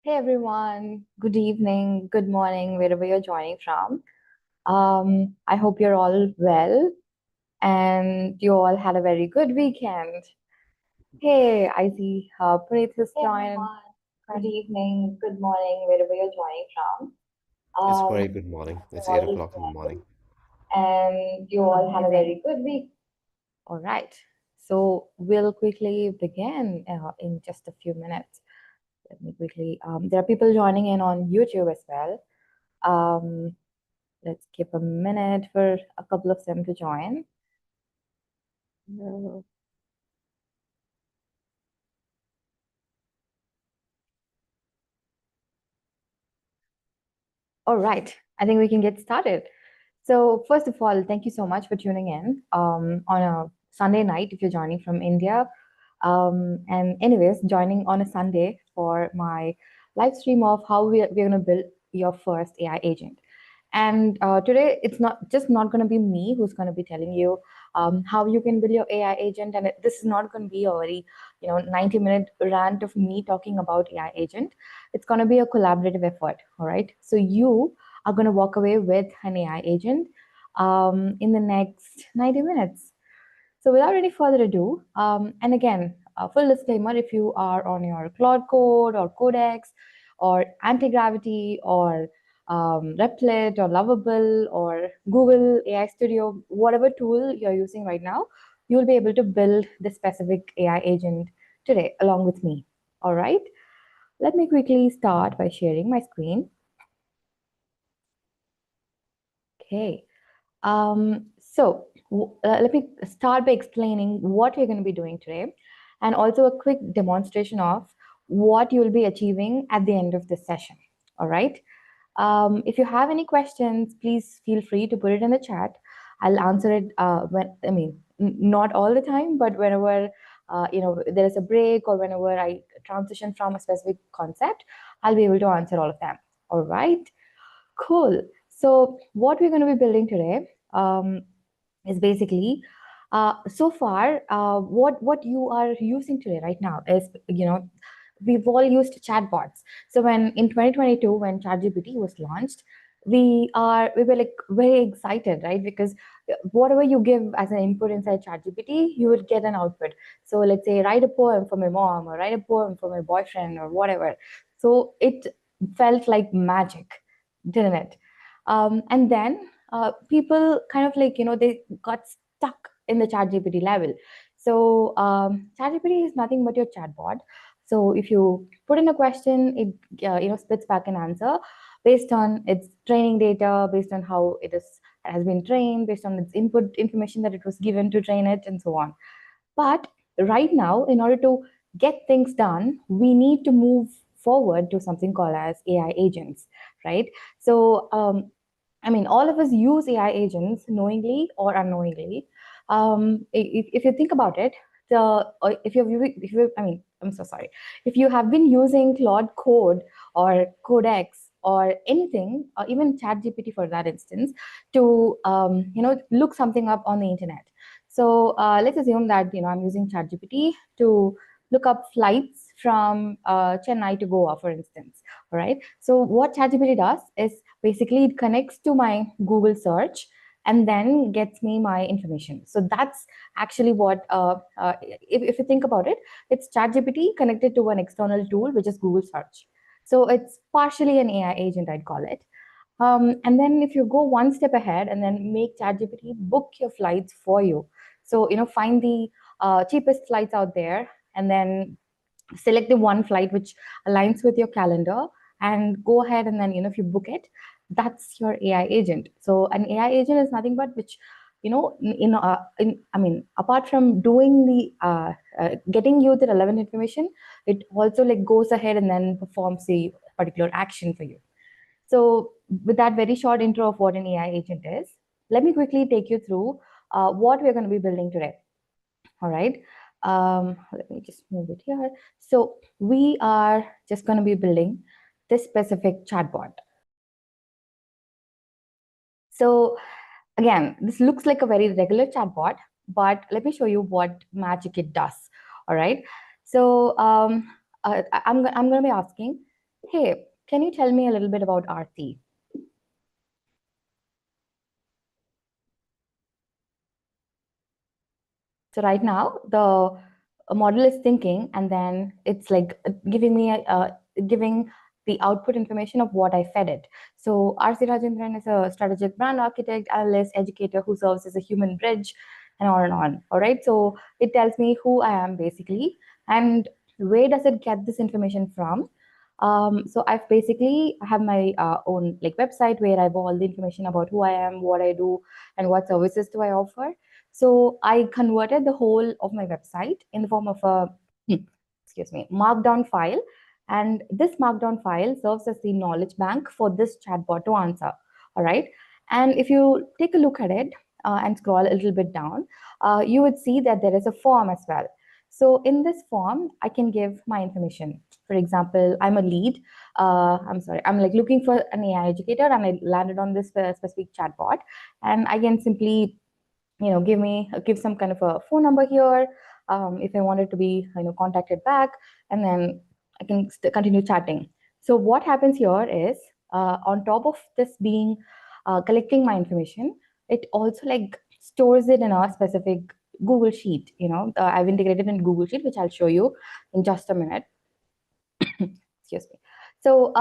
Hey everyone, good evening, good morning, wherever you're joining from. I hope you're all well and you all had a very good weekend. Hey, I see Preet has Hey joined. everyone, good Good evening, evening, good morning, wherever you're joining from. it's Um, very good morning. you're It's 8 all o'clock in the well morning. and you all had a very good week. All right, so we'll quickly begin in just a few minutes. Let me quickly, there are people joining in on YouTube as well. Um, Let's give a minute for a couple of them to join. All right, I think we can get started. So, first of all, thank you so much for tuning in on a Sunday night if you're joining from India. And, anyways, joining on a Sunday for my live stream of how we're going to build your first AI agent. And today, it's not going to be me who's going to be telling you how you can build your AI agent. And this is not going to be a very 90-minute rant of me talking about AI agent. It's going to be a collaborative effort. All right. So you are going to walk away with an AI agent in the next 90 minutes. So without any further ado, and again, a full disclaimer, if you are on your Claude Code or Codex or Anti-Gravity or Replit or Lovable or Google AI Studio, whatever tool you're using right now, you'll be able to build the specific AI agent today along with me. All right. Let me quickly start by sharing my screen. Okay. Let me start by explaining what we're going to be doing today and also a quick demonstration of what you'll be achieving at the end of this session. All right. If you have any questions, please feel free to put it in the chat. I'll answer it not all the time, but whenever there is a break or whenever I transition from a specific concept, I'll be able to answer all of them. All right. Cool. So what we're going to be building today is basically so far what you are using today right now is we've all used chatbots. So when in 2022 when ChatGPT was launched, we were like very excited, right? Because whatever you give as an input inside ChatGPT, you would get an output. So let's say write a poem for my mom or write a poem for my boyfriend or whatever. So it felt like magic, didn't it? And then people kind of like they got stuck in the ChatGPT level. So ChatGPT is nothing but your chatbot. So if you put in a question, it spits back an answer based on its training data, based on how has been trained, based on its input information that it was given to train it, and so on. But right now, in order to get things done, we need to move forward to something called as AI agents, right? So all of us use AI agents knowingly or unknowingly. If you think about it, I'm so sorry. If you have been using Claude Code or Codex or anything, or even ChatGPT for that instance, to look something up on the internet. So let's assume that I'm using ChatGPT to look up flights from Chennai to Goa, for instance. All right. So what ChatGPT does is basically it connects to my Google search and then gets me my information. So that's actually what, if you think about it, it's ChatGPT connected to an external tool, which is Google search. So it's partially an AI agent, I'd call it. And then if you go one step ahead and then make ChatGPT book your flights for you. So, find the cheapest flights out there and then select the one flight which aligns with your calendar and go ahead and then if you book it, that's your AI agent. So an AI agent is nothing but which apart from doing the getting you the relevant information, it also like goes ahead and then performs the particular action for you. So with that very short intro of what an AI agent is, let me quickly take you through what we're going to be building today. All right. Let me just move it here. So we are just going to be building this specific chatbot. So again, this looks like a very regular chatbot, but let me show you what magic it does. All right. So I'm going to be asking, hey, can you tell me a little bit about Aarti? So right now, the model is thinking, and then it's like giving me giving the output information of what I fed it. So R.C. Rajendran is a strategic brand architect, analyst, educator who serves as a human bridge, and on and on. All right. So it tells me who I am basically, and where does it get this information from? So I've basically have my own like website where I have all the information about who I am, what I do, and what services do I offer. So I converted the whole of my website in the form of a excuse me, Markdown file. And this Markdown file serves as the knowledge bank for this chatbot to answer. All right. And if you take a look at it and scroll a little bit down, you would see that there is a form as well. So in this form, I can give my information. For example, I'm a lead. I'm like looking for an AI educator, and I landed on this specific chatbot. And I can simply give some kind of a phone number here if I wanted to be contacted back, and then I can continue chatting. So what happens here is on top of this being collecting my information, it also like stores it in a specific Google Sheet. I've integrated in Google Sheet, which I'll show you in just a minute. Excuse me. So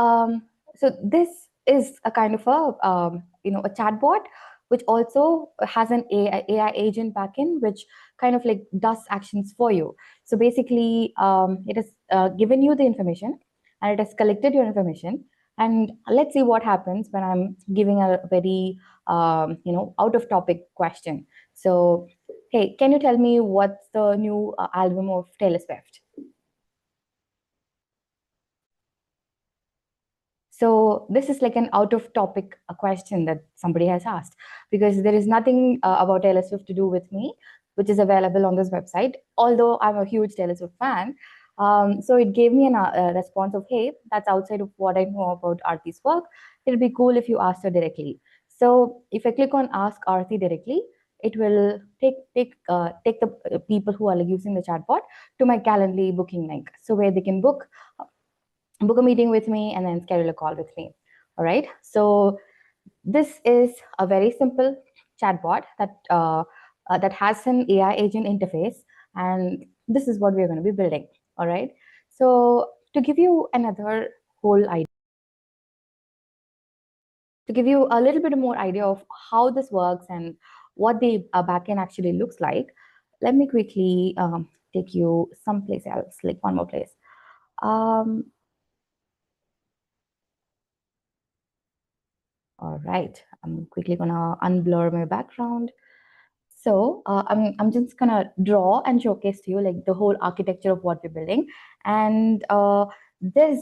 this is a kind of a chatbot which also has an AI agent backend, which kind of like does actions for you. So basically, it has given you the information, and it has collected your information. And let's see what happens when I'm giving a very out of topic question. So, hey, can you tell me what's the new album of Taylor Swift? So this is like an out of topic question that somebody has asked, because there is nothing about Taylor Swift to do with me, which is available on this website, although I'm a huge Taylor Swift fan. So it gave me a response of, hey, that's outside of what I know about Aarti's work. It'll be cool if you asked her directly. So if I click on ask Aarti directly, it will take the people who are like using the chatbot to my Calendly booking link. So where they can book a meeting with me and then schedule a call with me. All right. So this is a very simple chatbot that has an AI agent interface, and this is what we're going to be building. All right. So to give you another whole idea, to give you a little bit more idea of how this works and what the backend actually looks like, let me quickly take you someplace else, like one more place. All right, I'm quickly gonna unblur my background. So I'm just gonna draw and showcase to you like the whole architecture of what we're building, and this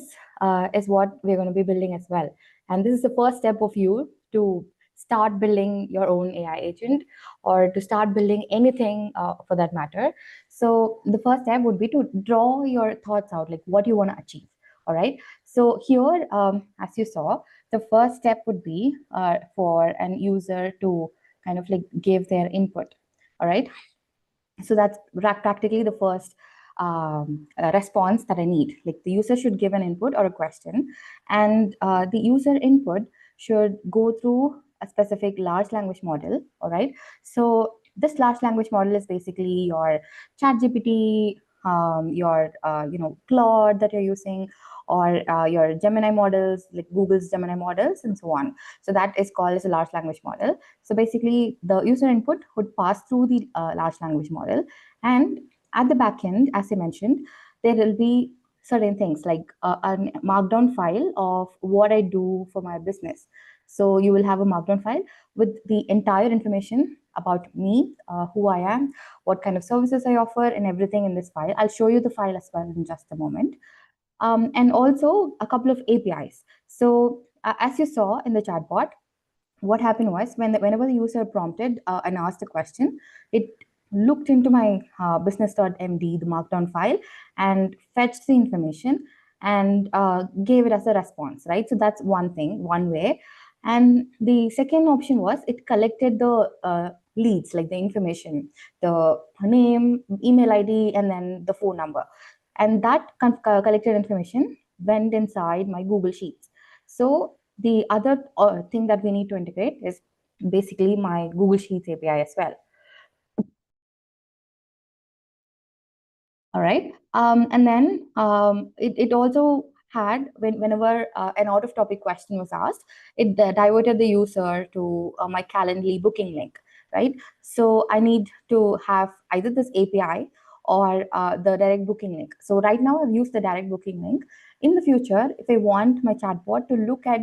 is what we're going to be building as well. And this is the first step of you to start building your own AI agent, or to start building anything for that matter. So the first step would be to draw your thoughts out, like what you want to achieve. All right. So here, as you saw, the first step would be for an user to kind of like give their input. All right. So that's practically the first response that I need. Like the user should give an input or a question, and the user input should go through a specific large language model. All right. So this large language model is basically your ChatGPT, your Claude that you're using, or your Gemini models, like Google's Gemini models, and so on. So that is called as a large language model. So basically, the user input would pass through the large language model, and at the back end, as I mentioned, there will be certain things like a Markdown file of what I do for my business. So you will have a Markdown file with the entire information about me, who I am, what kind of services I offer, and everything in this file. I'll show you the file as well in just a moment. And also a couple of APIs. So as you saw in the chatbot, what happened was whenever the user prompted and asked a question, it looked into my business.md, the Markdown file, and fetched the information and gave it as a response, right? So that's one thing, one way. And the second option was it collected the leads, like the information, the name, email ID, and then the phone number. And that collected information went inside my Google Sheets. So the other thing that we need to integrate is basically my Google Sheets API as well. All right. And then it also had, whenever an out of topic question was asked, it diverted the user to my Calendly booking link, right? So I need to have either this API or the direct booking link. So right now I've used the direct booking link. In the future, if I want my chatbot to look at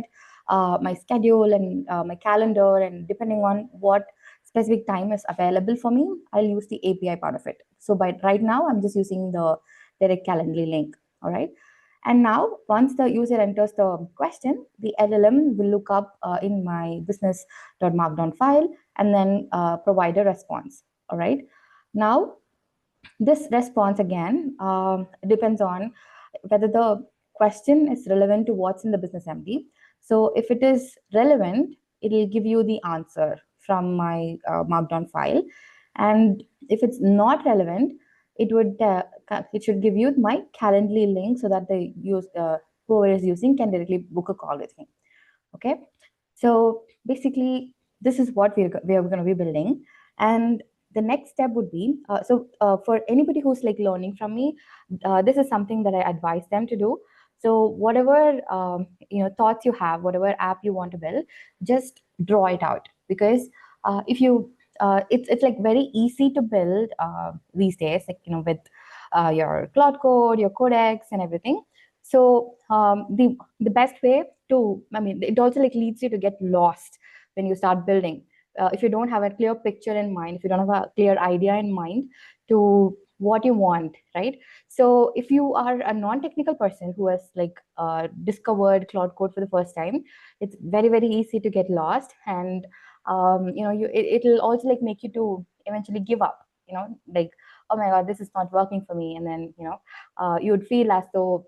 my schedule and my calendar, and depending on what specific time is available for me, I'll use the API part of it. So by right now, I'm just using the direct Calendly link. All right. And now, once the user enters the question, the LLM will look up in my business.markdown file and then provide a response. All right. Now, this response again depends on whether the question is relevant to what's in the business MD. So if it is relevant, it will give you the answer from my Markdown file. And if it's not relevant, it should give you my Calendly link so that the whoever is using can directly book a call with me. Okay, so basically this is what we are going to be building. And the next step would be for anybody who's like learning from me, this is something that I advise them to do. So whatever thoughts you have, whatever app you want to build, just draw it out, because if you it's like very easy to build these days, like with your Cloud Code, your Codex, and everything. So the best way to, I mean, it also like leads you to get lost when you start building. If you don't have a clear picture in mind, if you don't have a clear idea in mind to what you want, right? So if you are a non-technical person who has like discovered Cloud Code for the first time, it's very, very easy to get lost. And it'll also like make you to eventually give up, like, oh my God, this is not working for me. And then you would feel as though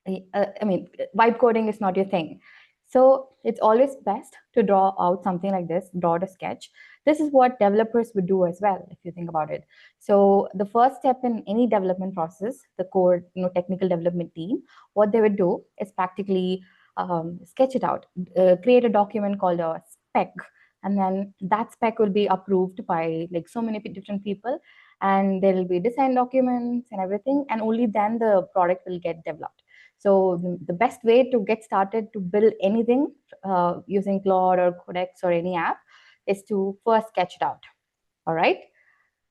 I mean, vibe coding is not your thing. So it's always best to draw out something like this, draw a sketch. This is what developers would do as well, if you think about it. So the first step in any development process, the core, technical development team, what they would do is practically sketch it out, create a document called a spec, and then that spec will be approved by like so many different people, and there will be design documents and everything, and only then the product will get developed. So the best way to get started to build anything using Claude or Codex or any app is to first sketch it out. All right.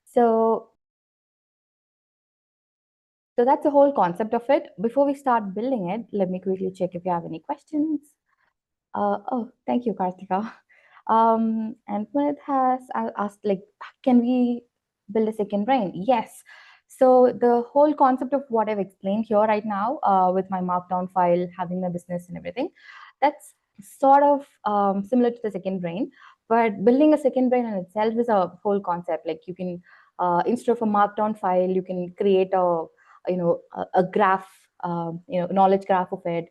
So that's the whole concept of it. Before we start building it, let me quickly check if you have any questions. Oh, thank you, Karthika. And Punit has asked, like, can we build a second brain? Yes. So the whole concept of what I've explained here right now, with my Markdown file, having my business and everything, that's sort of similar to the second brain. But building a second brain in itself is a whole concept. Like you can, instead of a Markdown file, you can create a graph, knowledge graph of it.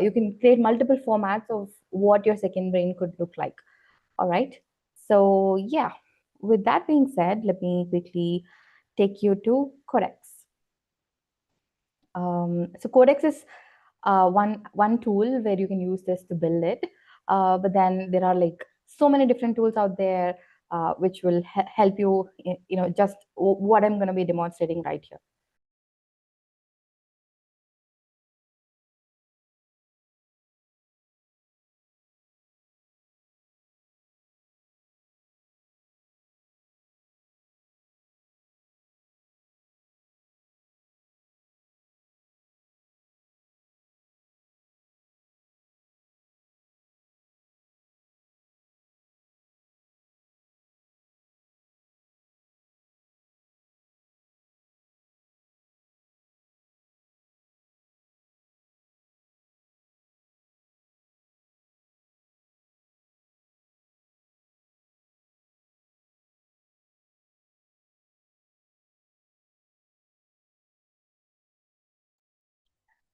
You can create multiple formats of what your second brain could look like. All right. So yeah, with that being said, let me quickly take you to Codex. So Codex is one tool where you can use this to build it. But then there are like so many different tools out there which will help you, just what I'm going to be demonstrating right here.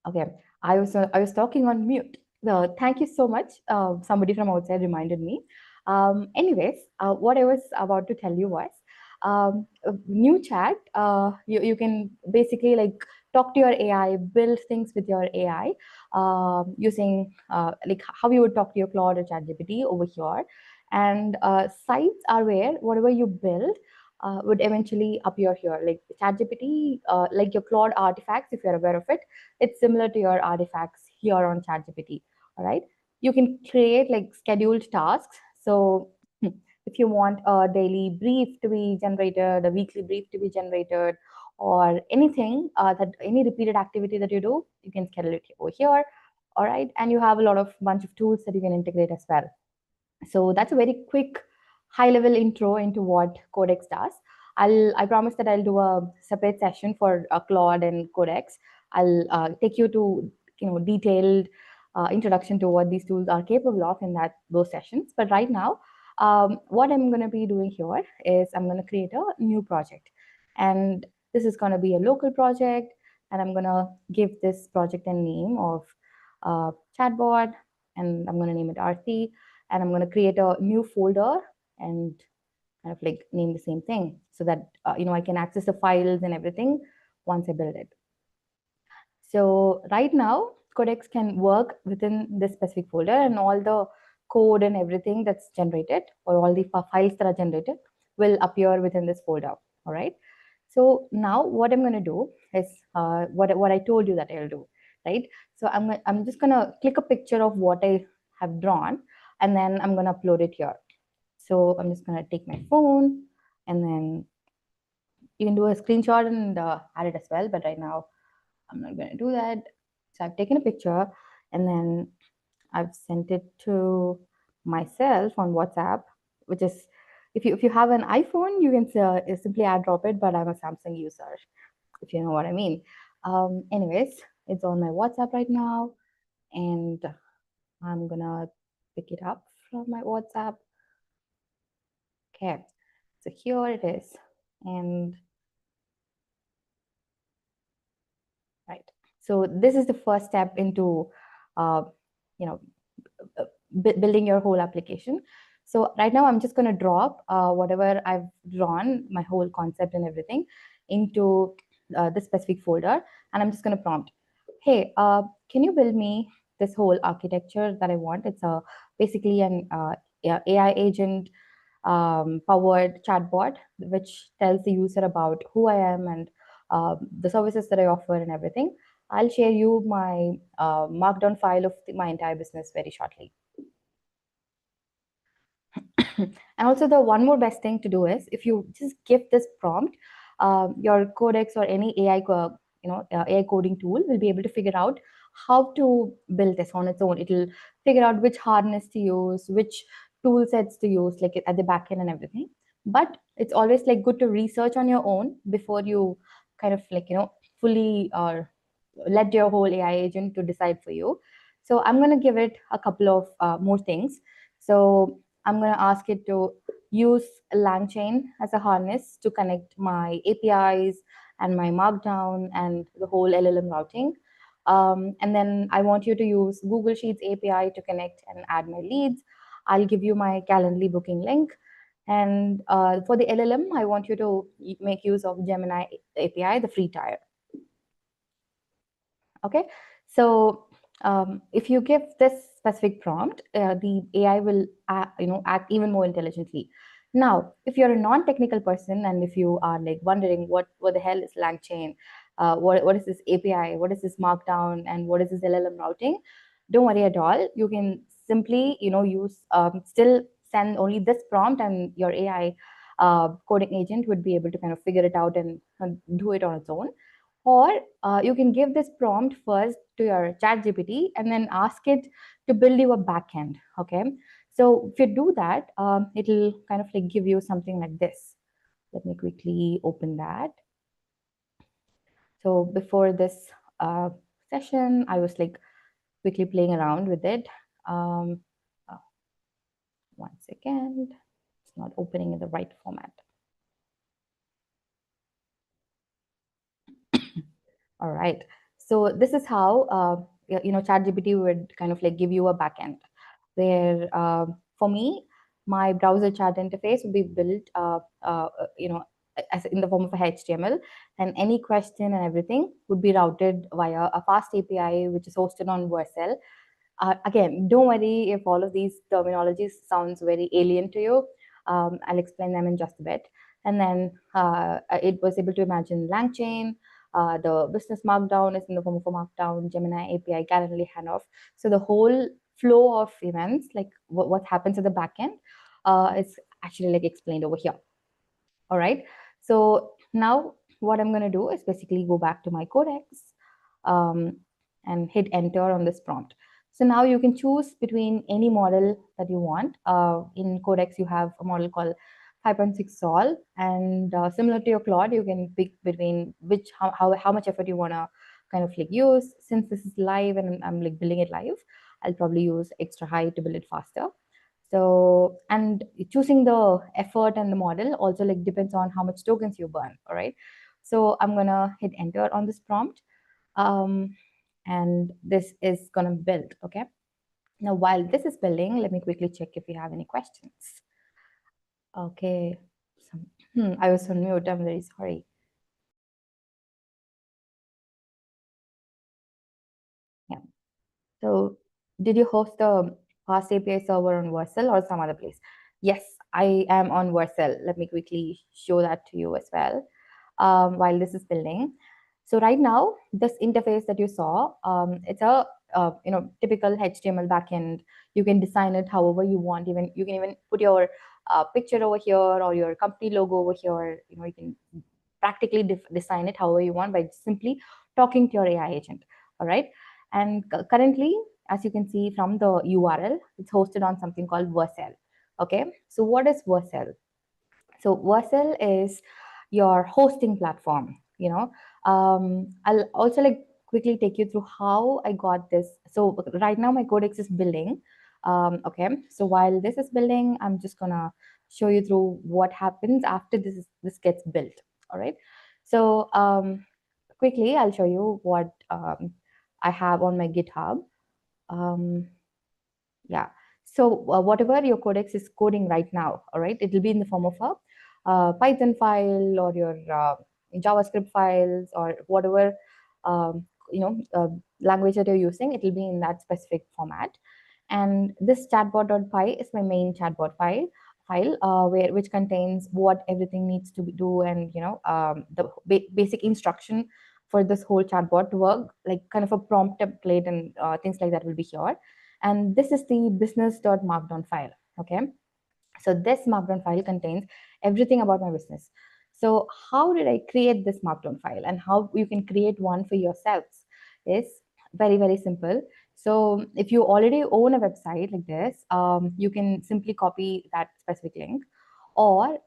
Okay, I was talking on mute. Thank you so much. Somebody from outside reminded me. Anyways, what I was about to tell you was, new chat. You can basically like talk to your AI, build things with your AI using like how you would talk to your Claude or ChatGPT over here. And sites are where whatever you build would eventually appear here. Like ChatGPT, like your Claude artifacts, if you're aware of it, it's similar to your artifacts here on ChatGPT. All right. You can create like scheduled tasks. So if you want a daily brief to be generated, a weekly brief to be generated, or anything that any repeated activity that you do, you can schedule it over here. All right. And you have a lot of bunch of tools that you can integrate as well. So that's a very quick high level intro into what Codex does. I promise that I'll do a separate session for Claude and Codex. I'll take you to detailed introduction to what these tools are capable of in those sessions. But right now, what I'm going to be doing here is I'm going to create a new project, and this is going to be a local project, and I'm going to give this project a name of chatbot, and I'm going to name it RC, and I'm going to create a new folder and kind of like name the same thing so that I can access the files and everything once I build it. So right now, Codex can work within this specific folder, and all the code and everything that's generated, or all the files that are generated, will appear within this folder. All right. So now what I'm going to do is what I told you that I'll do, right? So I'm just going to click a picture of what I have drawn, and then I'm going to upload it here. So I'm just going to take my phone, and then you can do a screenshot and add it as well. But right now, I'm not going to do that. So I've taken a picture, and then I've sent it to myself on WhatsApp, which is, if you have an iPhone, you can simply add drop it, but I'm a Samsung user, if you know what I mean. Anyways, it's on my WhatsApp right now, and I'm gonna pick it up from my WhatsApp. Okay, so here it is, and right. So this is the first step into, uh, you know, building your whole application. So right now I'm just going to drop whatever I've drawn, my whole concept and everything, into this specific folder, and I'm just going to prompt, hey, can you build me this whole architecture that I want? It's basically an AI agent powered chatbot, which tells the user about who I am and the services that I offer and everything. I'll share you my Markdown file of my entire business very shortly. And also, the one more best thing to do is, if you just give this prompt, your Codex or any AI coding tool will be able to figure out how to build this on its own. It'll figure out which harness to use, which tool sets to use, like at the back end and everything. But it's always like good to research on your own before you kind of like fully let your whole AI agent to decide for you. So I'm going to give it a couple of more things. So I'm going to ask it to use LangChain as a harness to connect my APIs and my Markdown and the whole LLM routing. And then I want you to use Google Sheets API to connect and add my leads. I'll give you my Calendly booking link. And for the LLM, I want you to make use of Gemini API, the free tier. Okay, so if you give this specific prompt, the AI will act even more intelligently. Now, if you're a non-technical person, and if you are like wondering what the hell is LangChain, what is this API, what is this Markdown, and what is this LLM routing, don't worry at all. You can simply use still send only this prompt, and your AI coding agent would be able to kind of figure it out and do it on its own. Or you can give this prompt first to your chat GPT and then ask it to build you a backend. Okay. So if you do that, it'll kind of like give you something like this. Let me quickly open that. So before this session, I was like quickly playing around with it. Oh, one second. It's not opening in the right format. All right. So this is how ChatGPT would kind of like give you a backend. Where for me, my browser chat interface would be built, as in the form of a HTML, and any question and everything would be routed via a fast API, which is hosted on Vercel. Again, don't worry if all of these terminologies sounds very alien to you. I'll explain them in just a bit. And then it was able to imagine LangChain. The business Markdown is in the form of a Markdown, Gemini API, Calendly handoff. So the whole flow of events, like what happens at the back end, is actually like explained over here. All right. So now what I'm going to do is basically go back to my codex and hit enter on this prompt. So now you can choose between any model that you want. In Codex, you have a model called 5.6 Sol, and similar to your Claude, you can pick between how much effort you want to kind of like use. Since this is live and I'm like building it live, I'll probably use extra high to build it faster. So, and choosing the effort and the model also like depends on how much tokens you burn. All right. So I'm gonna hit enter on this prompt. And this is going to build. Okay. Now, while this is building, let me quickly check if we have any questions. Okay. I was on mute. I'm very sorry. Yeah. So did you host the Fast API server on Vercel or some other place? Yes, I am on Vercel. Let me quickly show that to you as well while this is building. So right now, this interface that you saw, it's a typical HTML backend. You can design it however you want. Even you can even put your picture over here or your company logo over here. You can practically design it however you want by simply talking to your AI agent. All right. And currently, as you can see from the URL, it's hosted on something called Vercel. Okay. So what is Vercel? So Vercel is your hosting platform. I'll also like quickly take you through how I got this. So right now my codex is building. Okay. So while this is building, I'm just gonna show you through what happens after this gets built. All right. So quickly, I'll show you what I have on my GitHub. Yeah. So whatever your codex is coding right now, all right, it will be in the form of a Python file or your JavaScript files or whatever language that you're using. It will be in that specific format. And this chatbot.py is my main chatbot file which contains what everything needs to be do and the basic instruction for this whole chatbot to work, like kind of a prompt template and things like that will be here. And this is the business.markdown file. Okay. So this Markdown file contains everything about my business. So how did I create this Markdown file and how you can create one for yourselves is very, very simple. So if you already own a website like this, you can simply copy that specific link. Or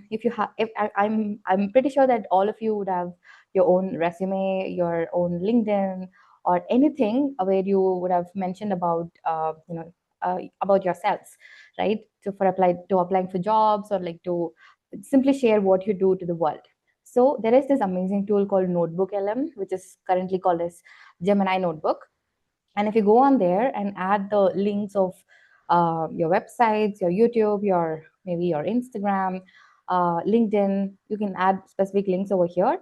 if you have, I'm pretty sure that all of you would have your own resume, your own LinkedIn, or anything where you would have mentioned about yourselves, right? So for applying for jobs or like to simply share what you do to the world. So there is this amazing tool called Notebook LM, which is currently called as Gemini Notebook. And if you go on there and add the links of your websites, your YouTube, maybe your Instagram, LinkedIn, you can add specific links over here.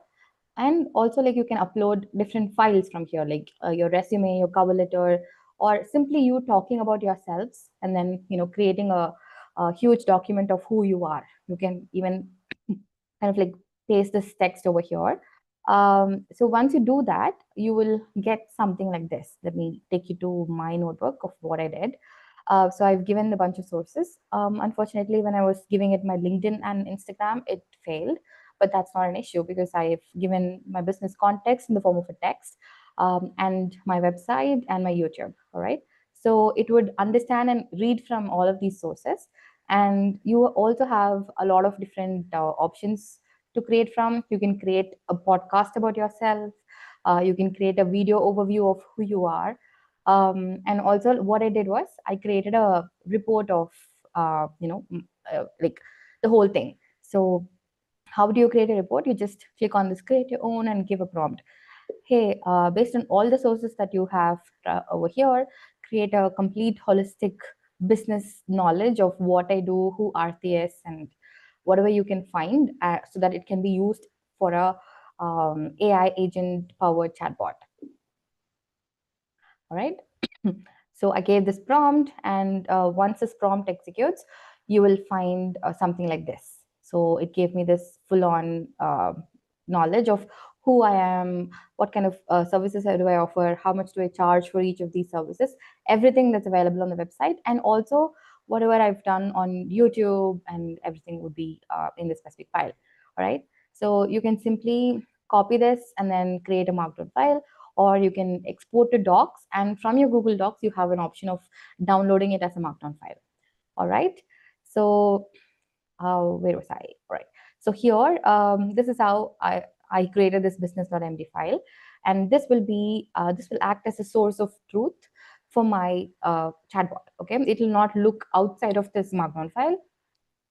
And also like you can upload different files from here, like your resume, your cover letter, or simply you talking about yourselves and then creating a huge document of who you are. You can even kind of like paste this text over here. So once you do that, you will get something like this. Let me take you to my notebook of what I did. So I've given a bunch of sources. Unfortunately, when I was giving it my LinkedIn and Instagram, it failed, but that's not an issue because I've given my business context in the form of a text and my website and my YouTube. All right. So it would understand and read from all of these sources. And you also have a lot of different options to create from. You can create a podcast about yourself. You can create a video overview of who you are. And also what I did was I created a report of, like the whole thing. So how do you create a report? You just click on this, create your own and give a prompt. Hey, based on all the sources that you have over here, create a complete holistic business knowledge of what I do, who Aarti is, and whatever you can find, so that it can be used for a AI agent powered chatbot. All right. So I gave this prompt, and once this prompt executes, you will find something like this. So it gave me this full-on knowledge of who I am, what kind of services do I offer, how much do I charge for each of these services, everything that's available on the website, and also whatever I've done on YouTube, and everything would be in this specific file. All right. So you can simply copy this and then create a Markdown file, or you can export to Docs, and from your Google Docs, you have an option of downloading it as a Markdown file. All right. So where was I? All right. So here, this is how I created this business.md file, and this will act as a source of truth for my chatbot. Okay, it will not look outside of this Markdown file.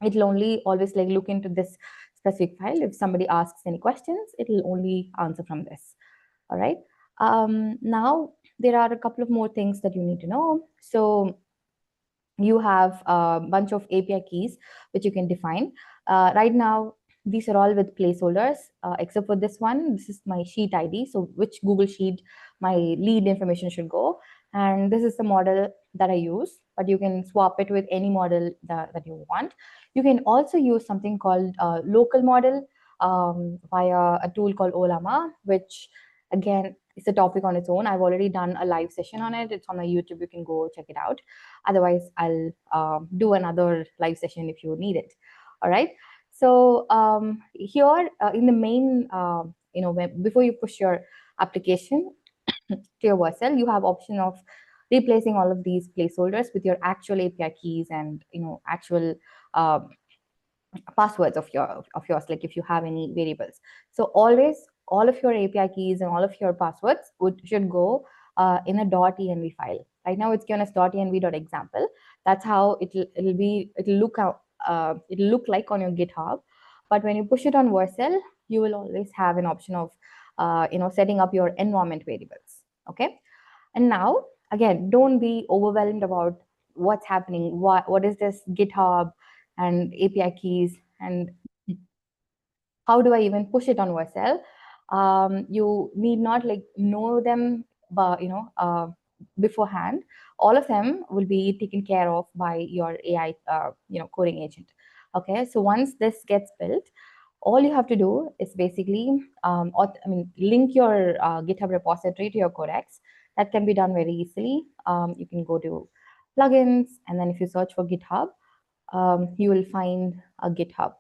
It will only always like look into this specific file. If somebody asks any questions, it will only answer from this. All right. Now there are a couple of more things that you need to know. So you have a bunch of API keys which you can define. Right now, these are all with placeholders, except for this one. This is my sheet ID, so which Google Sheet my lead information should go. And this is the model that I use, but you can swap it with any model that you want. You can also use something called local model via a tool called Olama, which again is a topic on its own. I've already done a live session on it. It's on my YouTube. You can go check it out. Otherwise, I'll do another live session if you need it. All right. So here in the main, before you push your application to your Vercel, you have option of replacing all of these placeholders with your actual API keys and actual passwords of yours, like if you have any variables. So always all of your API keys and all of your passwords should go in a .env file. Right now it's given as .env.example. That's how it'll look like on your GitHub. But when you push it on Vercel, you will always have an option of setting up your environment variables. Okay. And now again, don't be overwhelmed about what's happening. What is this GitHub and API keys, and how do I even push it on Vercel? You need not like know them, but beforehand. All of them will be taken care of by your AI, coding agent. Okay, so once this gets built, all you have to do is basically link your GitHub repository to your codex. That can be done very easily. You can go to plugins, and then if you search for GitHub, you will find a GitHub.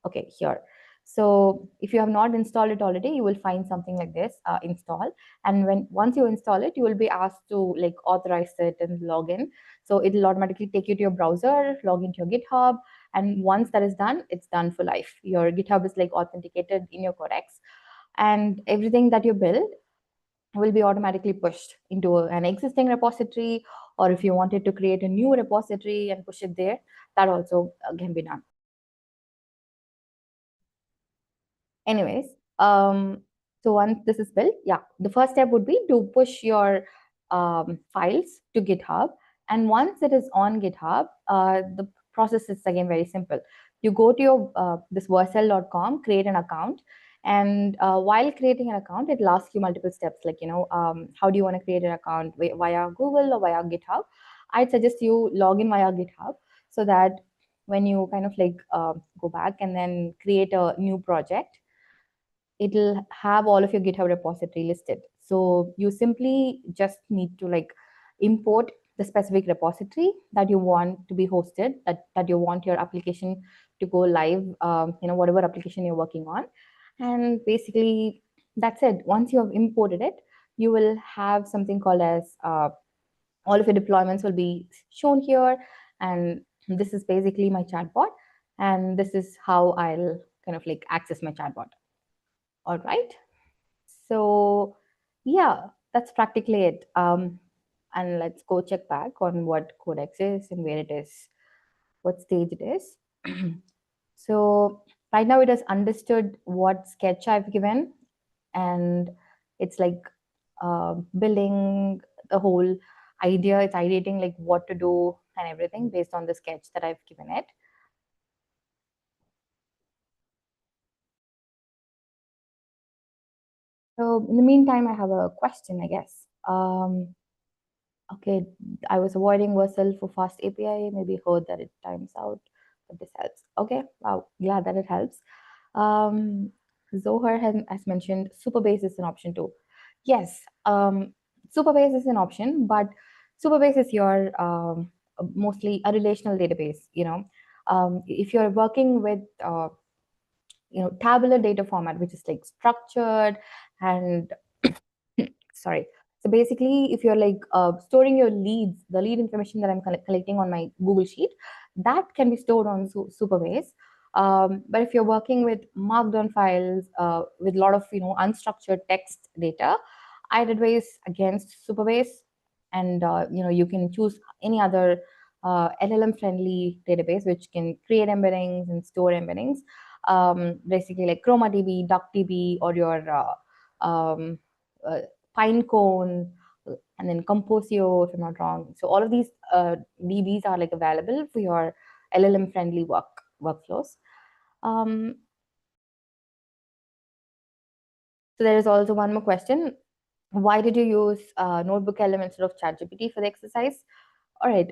Okay, here. So if you have not installed it already, you will find something like this, install. And once you install it, you will be asked to like authorize it and log in. So it will automatically take you to your browser, log into your GitHub. And once that is done, it's done for life. Your GitHub is like authenticated in your codex, and everything that you build will be automatically pushed into an existing repository, or if you wanted to create a new repository and push it there, that also can be done. Anyways, so once this is built, the first step would be to push your files to GitHub. And once it is on GitHub, the process is again very simple. You go to your this vercel.com, create an account, and while creating an account, it will ask you multiple steps, like how do you want to create an account, via Google or via GitHub. I'd suggest you log in via GitHub, so that when you kind of like go back and then create a new project, it'll have all of your GitHub repository listed. So you simply just need to like import the specific repository that you want to be hosted, that you want your application to go live, whatever application you're working on. And basically that's it. Once you have imported it, you will have something called as all of your deployments will be shown here. And this is basically my chatbot. And this is how I'll kind of like access my chatbot. All right. So yeah, that's practically it. And let's go check back on what Codex is and where it is, what stage it is. So right now it has understood what sketch I've given, and it's like building the whole idea. It's ideating like what to do and everything based on the sketch that I've given it. So in the meantime, I have a question, I guess. Okay, I was avoiding Vercel for fast API. Maybe heard that it times out, but this helps. Okay, wow, glad that it helps. Um, Zohar has mentioned Superbase is an option too. Yes, Superbase is an option, but Superbase is your mostly a relational database. If you're working with tabular data format, which is like structured and sorry. So basically, if you're like storing your leads, the lead information that I'm collecting on my Google Sheet, that can be stored on Superbase. But if you're working with Markdown files with a lot of unstructured text data, I'd advise against Superbase, and you can choose any other LLM friendly database which can create embeddings and store embeddings. Basically, like ChromaDB, DuckDB, or your uh, Pinecone, and then Composio, if I'm not wrong. So all of these DBs are like available for your LLM friendly workflows. So there is also one more question. Why did you use Notebook LM instead of ChatGPT for the exercise? All right.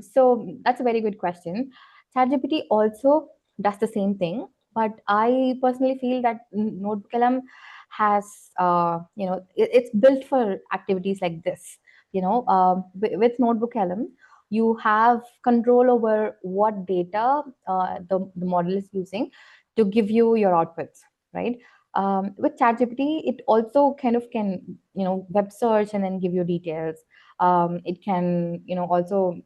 So that's a very good question. ChatGPT also does the same thing, but I personally feel that NotebookLM has, it's built for activities like this. With NotebookLM, you have control over what data the model is using to give you your outputs, right? With ChatGPT, it also kind of can, web search and then give you details. It can also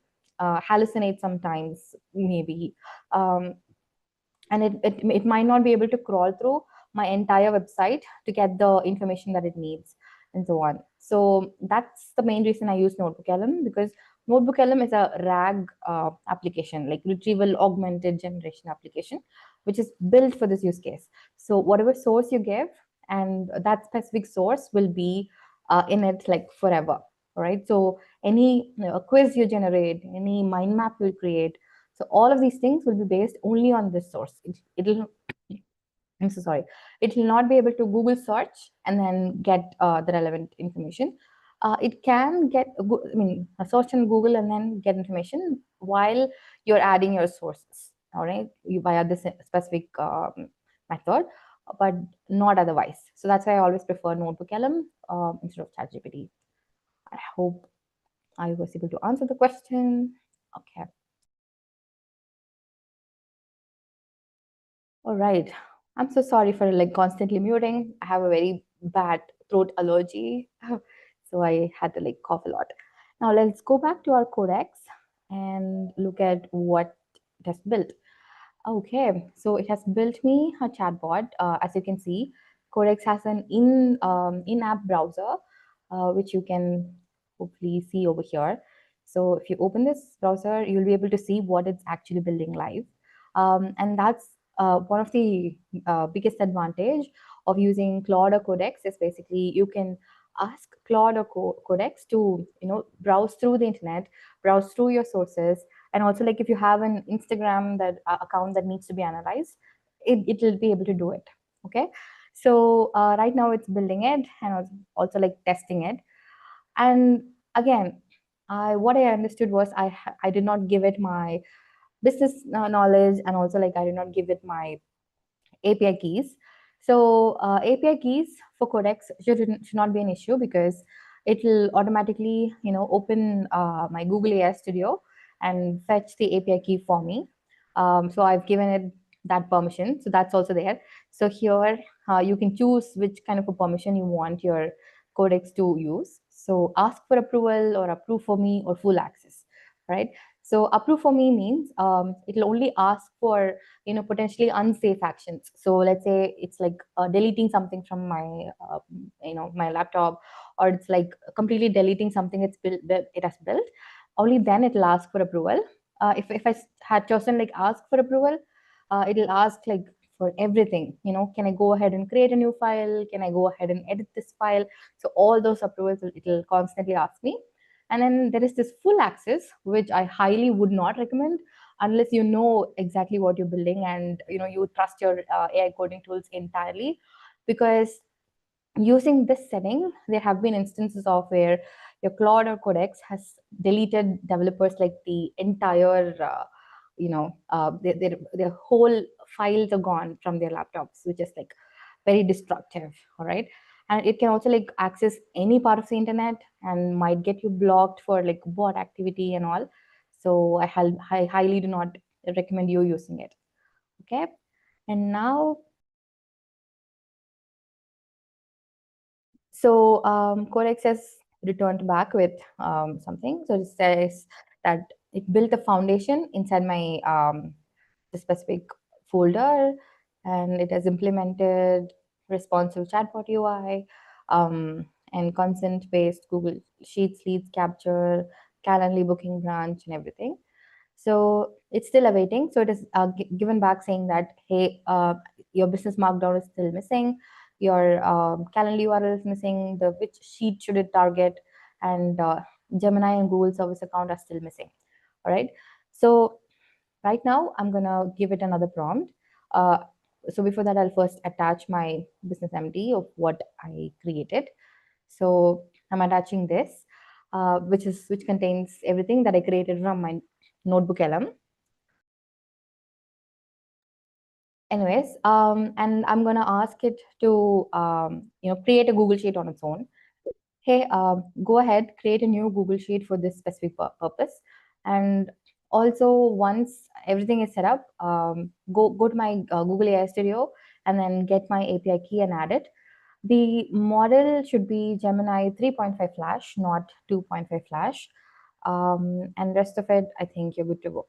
hallucinate sometimes, maybe. Um, and it might not be able to crawl through my entire website to get the information that it needs, and so on. So that's the main reason I use NotebookLM, because NotebookLM is a RAG application, like retrieval augmented generation application, which is built for this use case. So whatever source you give, and that specific source will be in it like forever. All right. So any quiz you generate, any mind map you create, so all of these things will be based only on this source. It'll I'm so sorry. It will not be able to Google search and then get the relevant information. It can get, a search on Google and then get information while you're adding your sources, all right, via this specific method, but not otherwise. So that's why I always prefer Notebook LM instead of ChatGPT. I hope I was able to answer the question. Okay. All right. I'm so sorry for like constantly muting. I have a very bad throat allergy, so I had to like cough a lot. Now let's go back to our codex and look at what it has built. Okay, so it has built me a chatbot. As you can see, Codex has an in-app browser, which you can hopefully see over here. So if you open this browser, you'll be able to see what it's actually building live. And that's one of the biggest advantage of using Claude or Codex is basically you can ask Claude or Codex to browse through the internet, browse through your sources, and also like if you have an Instagram that account that needs to be analyzed, it will be able to do it. Okay, so right now it's building it and also like testing it. And again, what I understood was I did not give it my business knowledge, and also like I did not give it my API keys. So API keys for Codex should not be an issue, because it will automatically open my Google AI Studio and fetch the API key for me. So I've given it that permission. So that's also there. So here you can choose which kind of a permission you want your Codex to use. So ask for approval, or approve for me, or full access, right? So approve for me means it'll only ask for potentially unsafe actions. So let's say it's like deleting something from my my laptop, or it's like completely deleting something it's built that it has built. Only then it'll ask for approval. If I had chosen like ask for approval, it'll ask like for everything. Can I go ahead and create a new file? Can I go ahead and edit this file? So all those approvals it'll constantly ask me. And then there is this full access, which I highly would not recommend unless you know exactly what you're building, and you trust your AI coding tools entirely, because using this setting, there have been instances of where your Claude or Codex has deleted developers like the entire, their whole files are gone from their laptops, which is like very destructive. All right. And it can also like access any part of the internet and might get you blocked for like bot activity and all. So I highly do not recommend you using it. Okay. And now, so Codex has returned back with something. So it says that it built a foundation inside my the specific folder, and it has implemented responsive chatbot UI, and consent-based Google Sheets leads capture, Calendly booking branch, and everything. So it's still awaiting. So it is given back saying that, hey, your business markdown is still missing, your Calendly URL is missing, the which sheet should it target, and Gemini and Google service account are still missing. All right. So right now I'm gonna give it another prompt. Uh, so before that, I'll first attach my business MD of what I created. So I'm attaching this, which contains everything that I created from my notebook LM. Anyways, and I'm gonna ask it to create a Google Sheet on its own. Hey, go ahead, create a new Google Sheet for this specific purpose. And also, once everything is set up, go to my Google AI Studio and then get my API key and add it. The model should be Gemini 3.5 Flash, not 2.5 Flash. And rest of it, I think you're good to go.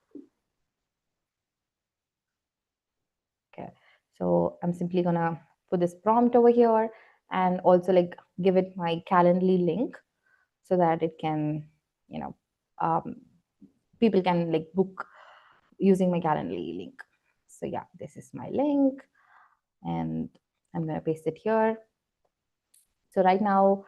Okay, so I'm simply gonna put this prompt over here and also like give it my Calendly link so that it can, you know, um, people can like book using my Calendly link. So yeah, this is my link and I'm gonna paste it here. So right now,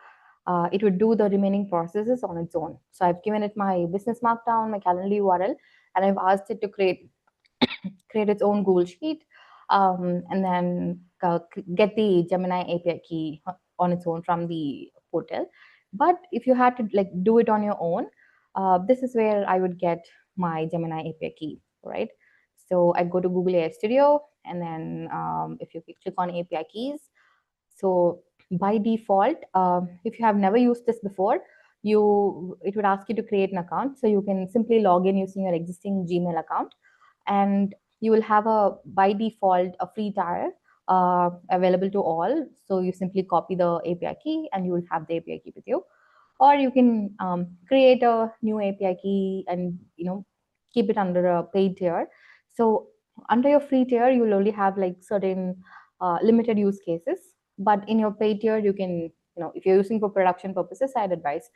it would do the remaining processes on its own. So I've given it my business markdown, my Calendly URL, and I've asked it to create its own Google Sheet, and then get the Gemini API key on its own from the portal. But if you had to like do it on your own, this is where I would get my Gemini API key, right? So I go to Google AI Studio, and then if you click on API keys, so by default, if you have never used this before, it would ask you to create an account. So you can simply log in using your existing Gmail account, and you will have a by default a free tier available to all. So you simply copy the API key, and you will have the API key with you. Or you can create a new API key and keep it under a paid tier. So under your free tier, you will only have like certain limited use cases. But in your paid tier, you can, if you're using for production purposes, I'd advise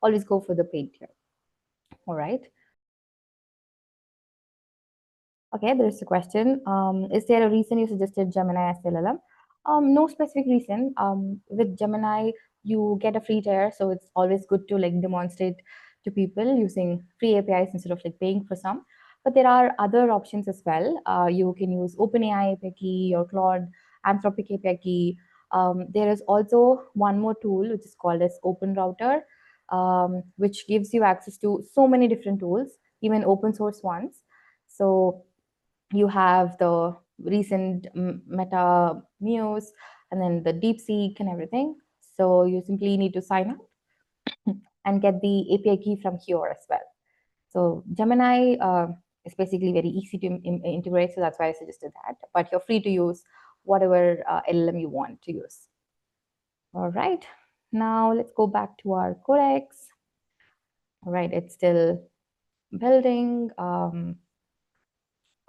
always go for the paid tier. All right. Okay, there's a question. Is there a reason you suggested Gemini as LLM? No specific reason. With Gemini, you get a free tier, so it's always good to like demonstrate to people using free APIs instead of like paying for some. But there are other options as well. You can use OpenAI API key or Claude Anthropic API key. There is also one more tool which is called as Open Router, which gives you access to so many different tools, even open source ones. So you have the recent Meta Muse and then the DeepSeek and everything. So you simply need to sign up and get the API key from here as well. So Gemini is basically very easy to integrate, so that's why I suggested that. But you're free to use whatever LLM you want to use. All right, now let's go back to our codex. All right, it's still building.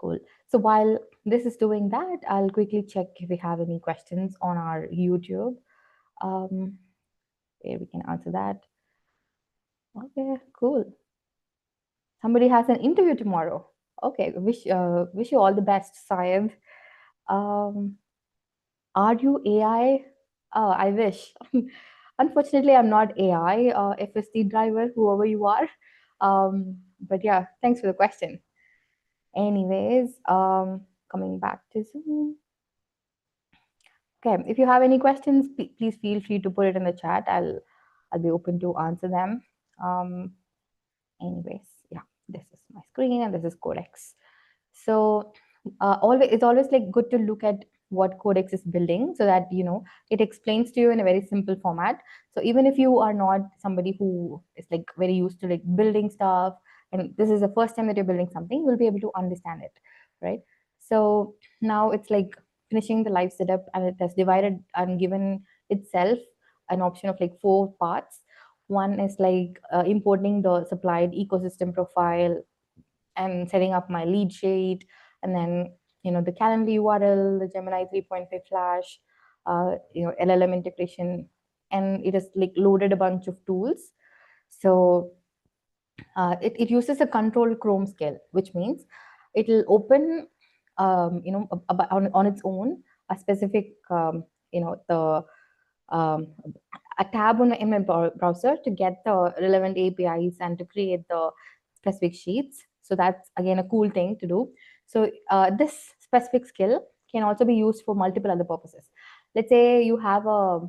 Cool. So while this is doing that, I'll quickly check if we have any questions on our YouTube, where we can answer that. Okay, cool. Somebody has an interview tomorrow. Okay, wish you all the best, Syed. Um, are you AI? Oh, I wish. Unfortunately, I'm not AI, FSD driver, whoever you are. But yeah, thanks for the question. Anyways, coming back to Zoom. Okay, if you have any questions, please feel free to put it in the chat. I'll be open to answer them. Um, anyways, yeah, this is my screen and this is Codex. So always it's always like good to look at what Codex is building so that it explains to you in a very simple format. So even if you are not somebody who is like very used to like building stuff, and this is the first time that you're building something, you'll be able to understand it, right? So now it's like finishing the live setup, and it has divided and given itself an option of like 4 parts. One is like importing the supplied ecosystem profile and setting up my lead sheet, and then the Calendly URL, the Gemini 3.5 Flash, LLM integration, and it has like loaded a bunch of tools. So it uses a controlled Chrome scale, which means it'll open, on its own a specific, the um, a tab in my browser to get the relevant APIs and to create the specific sheets. So that's again a cool thing to do. So this specific skill can also be used for multiple other purposes. Let's say you have a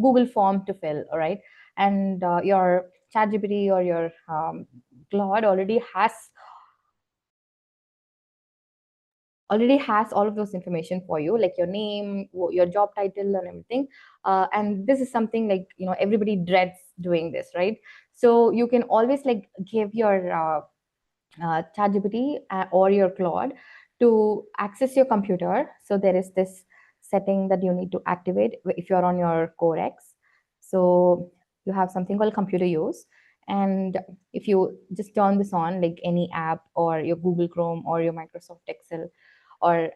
Google form to fill, all right, and your ChatGPT or your Claude already has all of those information for you, like your name, your job title, and everything. And this is something like everybody dreads doing this, right? So you can always like give your ChatGPT or your Claude to access your computer. So there is this setting that you need to activate if you're on your Core X. So you have something called computer use. And if you just turn this on, like any app or your Google Chrome or your Microsoft Excel, or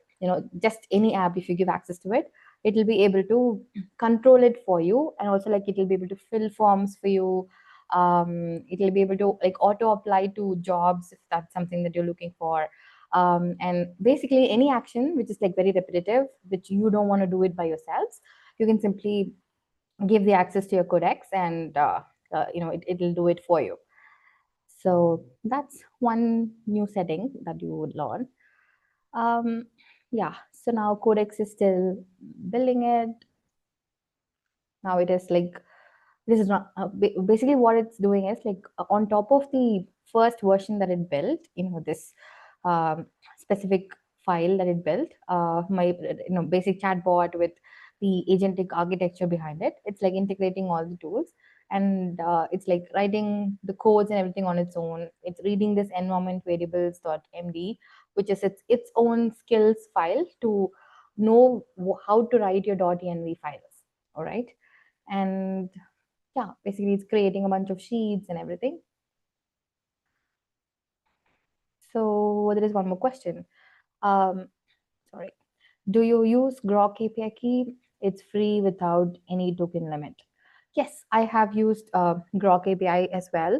just any app, if you give access to it, it will be able to control it for you, and also like it will be able to fill forms for you. It'll be able to like auto apply to jobs if that's something that you're looking for. And basically any action which is like very repetitive, which you don't want to do it by yourselves, you can simply give the access to your Codex, and it'll do it for you. So that's one new setting that you would learn. Yeah, so now Codex is still building it. Now it is like, this is not basically what it's doing is like on top of the first version that it built, this um, specific file that it built, my basic chatbot with the agentic architecture behind it. It's like integrating all the tools, and it's like writing the codes and everything on its own. It's reading this environment variables.md, which is its own skills file to know how to write your .env files. All right. And yeah, basically it's creating a bunch of sheets and everything. So there is one more question. Sorry. Do you use Grok API key? It's free without any token limit. Yes, I have used Grok API as well.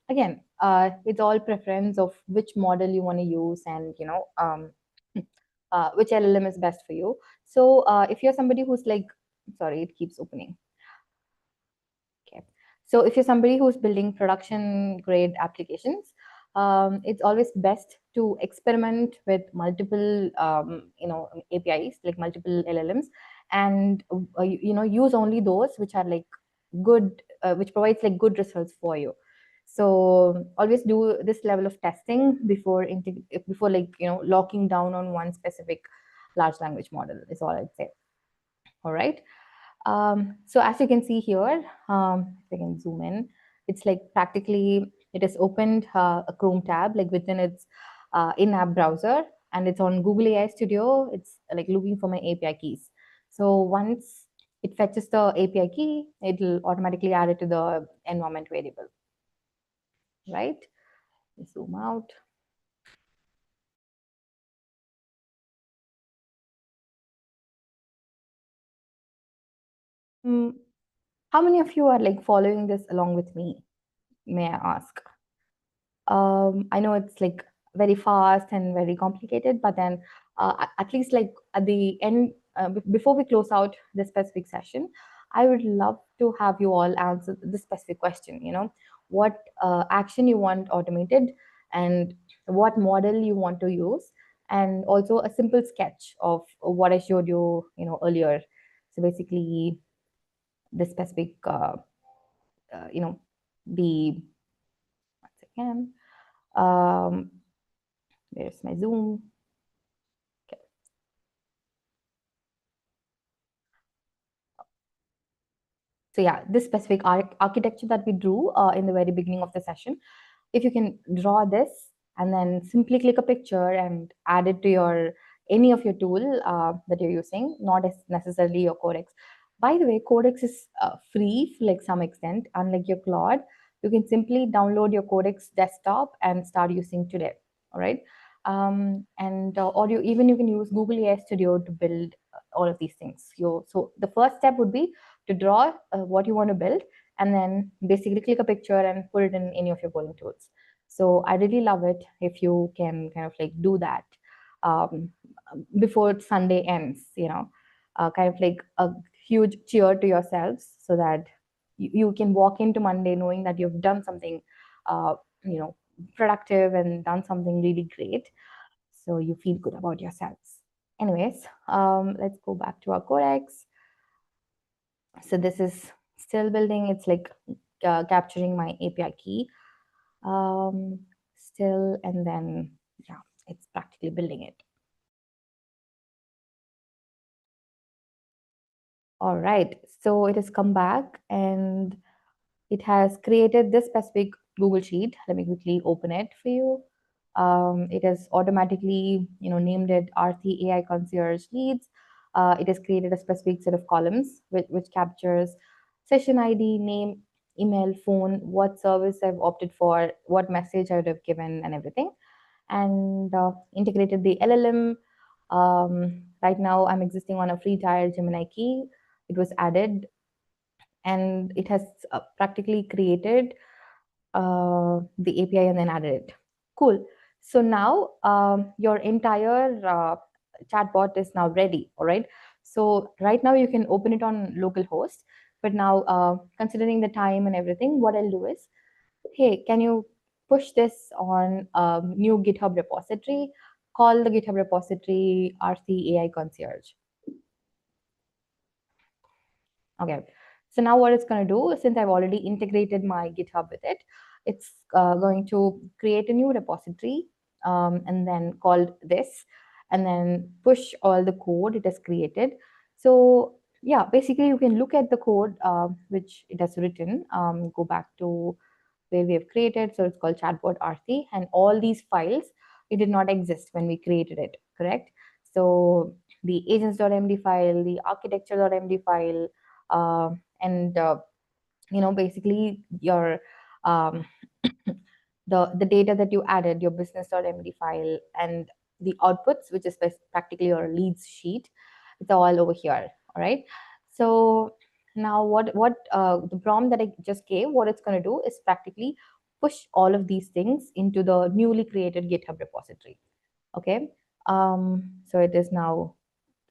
Again, it's all preference of which model you want to use, and which LLM is best for you. So if you're somebody who's like, sorry, it keeps opening. Okay. So if you're somebody who's building production grade applications, it's always best to experiment with multiple, APIs, like multiple LLMs, and use only those which are like good, which provides like good results for you. So always do this level of testing before like locking down on one specific large language model is all I'd say. All right. So as you can see here, if I can zoom in, it's like practically it has opened a Chrome tab like within its in-app browser, and it's on Google AI Studio. It's like looking for my API keys. So once it fetches the API key, it'll automatically add it to the environment variable, right? Zoom out. Mm, how many of you are like following this along with me? May I ask? I know it's like very fast and very complicated, but then at least like at the end, before we close out this specific session, I would love to have you all answer this specific question. What action you want automated, and what model you want to use, and also a simple sketch of what I showed you, earlier. So basically, the specific, the once again, um, where's my Zoom? Okay. So yeah, this specific architecture that we drew in the very beginning of the session, if you can draw this and then simply click a picture and add it to your any of your tool that you're using, not as necessarily your Codex. By the way, Codex is free for like some extent, unlike your Claude. You can simply download your Codex desktop and start using today. All right. And or you can use Google AI Studio to build all of these things. So the first step would be to draw what you want to build, and then basically click a picture and put it in any of your polling tools. So I really love it if you can kind of like do that um, before Sunday ends, kind of like a huge cheer to yourselves, so that you can walk into Monday knowing that you've done something, uh, you know, productive and done something really great. So you feel good about yourselves. Anyways, let's go back to our Codex. So this is still building. It's like capturing my API key still, and then yeah, it's practically building it. All right, so it has come back and it has created this specific Google Sheet. Let me quickly open it for you. It has automatically, named it RT AI Concierge Leads. It has created a specific set of columns which captures session ID, name, email, phone, what service I've opted for, what message I would have given, and everything. And integrated the LLM. Right now, I'm existing on a free tier Gemini key. It was added, and it has practically created the API and then added it. Cool. So now your entire chatbot is now ready. All right. So right now you can open it on localhost, but now considering the time and everything, what I'll do is, hey, can you push this on a new GitHub repository? Call the GitHub repository RC AI Concierge. Okay. So now what it's going to do, since I've already integrated my GitHub with it, it's going to create a new repository and then called this, and then push all the code it has created. So yeah, basically you can look at the code which it has written. Go back to where we have created. So it's called chatbot RC, and all these files, it did not exist when we created it, correct? So the agents.md file, the architecture.md file, uh, and basically your um, the data that you added, your business.md file, and the outputs, which is practically your leads sheet, it's all over here. All right. So now what the prompt that I just gave, what it's going to do is practically push all of these things into the newly created GitHub repository. Okay. So it is now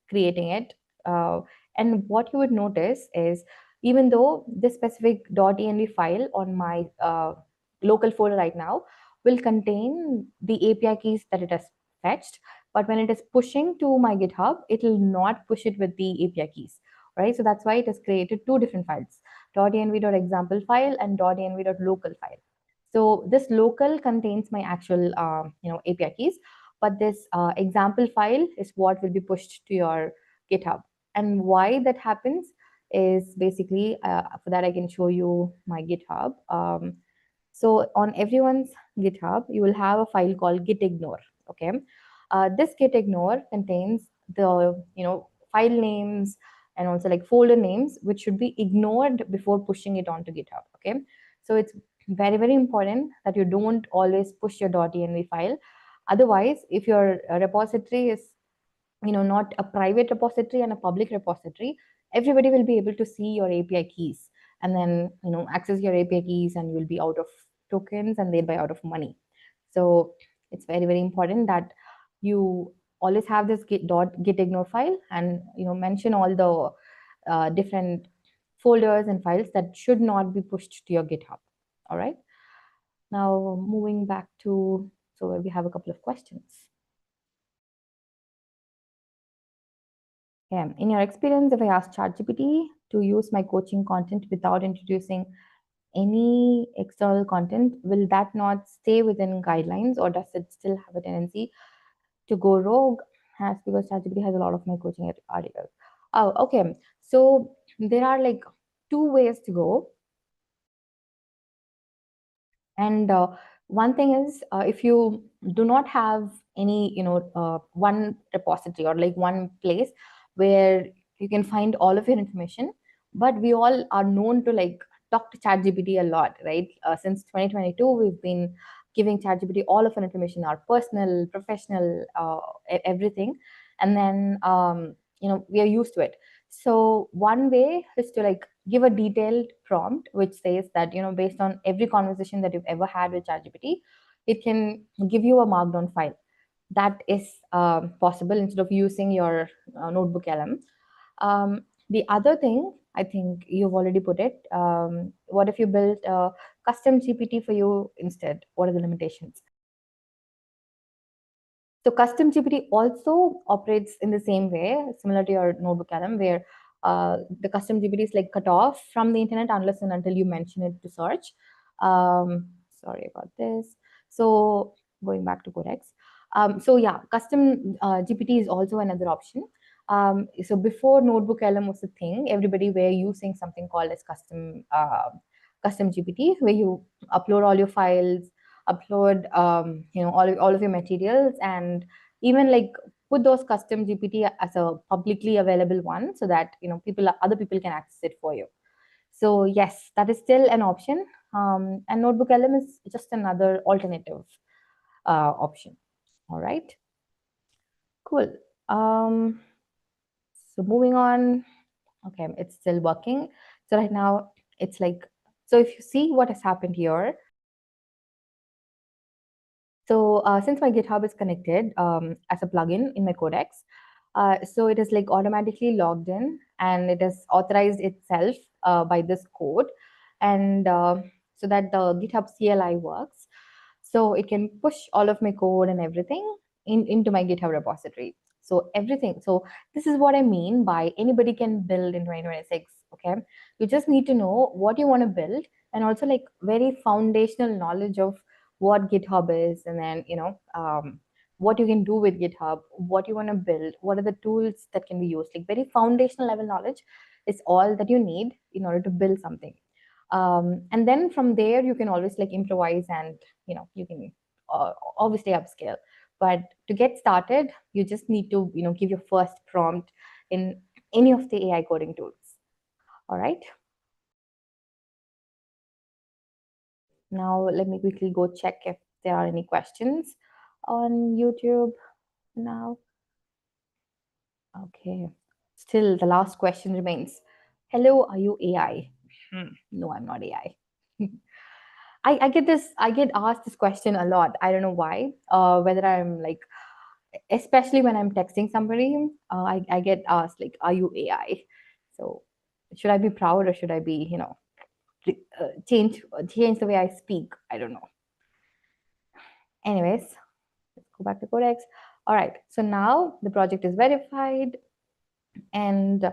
creating it. And what you would notice is, even though this specific .env file on my local folder right now will contain the API keys that it has fetched, but when it is pushing to my GitHub, it will not push it with the API keys, right? So that's why it has created two different files, .env.example file and .env.local file. So this local contains my actual API keys, but this example file is what will be pushed to your GitHub. And why that happens is basically, for that I can show you my GitHub. So on everyone's GitHub, you will have a file called gitignore. Okay, this gitignore contains the file names and also like folder names, which should be ignored before pushing it onto GitHub. Okay, so it's very, very important that you don't always push your .env file. Otherwise, if your repository is not a private repository and a public repository, everybody will be able to see your API keys and then access your API keys, and you will be out of tokens and thereby out of money. So it's very, very important that you always have this gitignore file, and mention all the different folders and files that should not be pushed to your GitHub. All right. Now moving back to, so we have a couple of questions. Okay. In your experience, if I ask ChatGPT to use my coaching content without introducing any external content, will that not stay within guidelines, or does it still have a tendency to go rogue? Has because ChatGPT has a lot of my coaching articles. Oh, okay. So there are like two ways to go. And one thing is, if you do not have any, one repository or like one place where you can find all of your information, but we all are known to like talk to ChatGPT a lot, right? Since 2022, we've been giving ChatGPT all of our information, our personal, professional, everything, and then we are used to it. So one way is to like give a detailed prompt which says that, based on every conversation that you've ever had with ChatGPT, it can give you a Markdown file. That is possible instead of using your notebook LM. The other thing, I think you've already put it. What if you built a custom GPT for you instead? What are the limitations? So custom GPT also operates in the same way, similar to your notebook LM, where the custom GPT is like cut off from the internet unless and until you mention it to search. Sorry about this. So going back to Codex. So yeah, custom GPT is also another option. So before notebook LM was a thing, everybody were using something called as custom GPT, where you upload all your files, upload all of your materials, and even like put those custom GPT as a publicly available one so that other people can access it for you. So yes, that is still an option. And notebook LM is just another alternative option. All right, cool. So moving on. Okay, it's still working. So right now it's like, so if you see what has happened here. So since my GitHub is connected as a plugin in my Codex, so it is like automatically logged in and it has authorized itself by this code, and so that the GitHub CLI works. So it can push all of my code and everything into my GitHub repository. So everything. So this is what I mean by anybody can build in 2026. Okay, you just need to know what you want to build, and also like very foundational knowledge of what GitHub is, and then what you can do with GitHub, what you want to build, what are the tools that can be used. Like very foundational level knowledge is all that you need in order to build something. And then from there you can always like improvise, and you can obviously upscale. But to get started, you just need to give your first prompt in any of the AI coding tools. All right. Now, let me quickly go check if there are any questions on YouTube now. Okay. Still, the last question remains. Hello, are you AI? No, I'm not AI. I get asked this question a lot. I don't know why. Whether I'm like, especially when I'm texting somebody, I get asked like, are you AI? So should I be proud, or should I be, change the way I speak? I don't know. Anyways, let's go back to Codex. All right, so now the project is verified. And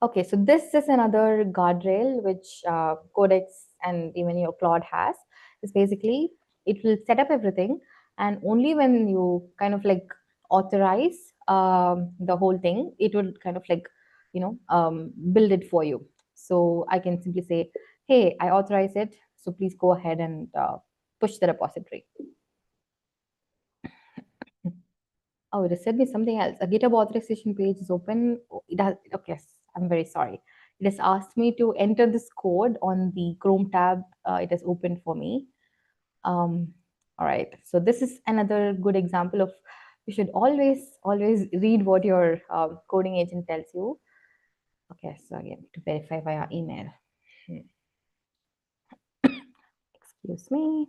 okay, so this is another guardrail which Codex and even your Claude has. Is basically it will set up everything, and only when you kind of like authorize the whole thing, it will kind of like build it for you. So I can simply say, hey, I authorize it, so please go ahead and push the repository. Oh, it has sent me something else. A GitHub authorization page is open. Oh, it has, okay, yes, I'm very sorry. It has asked me to enter this code on the Chrome tab. It has opened for me. All right. So this is another good example of you should always read what your coding agent tells you. Okay. So again, to verify via email. Excuse me.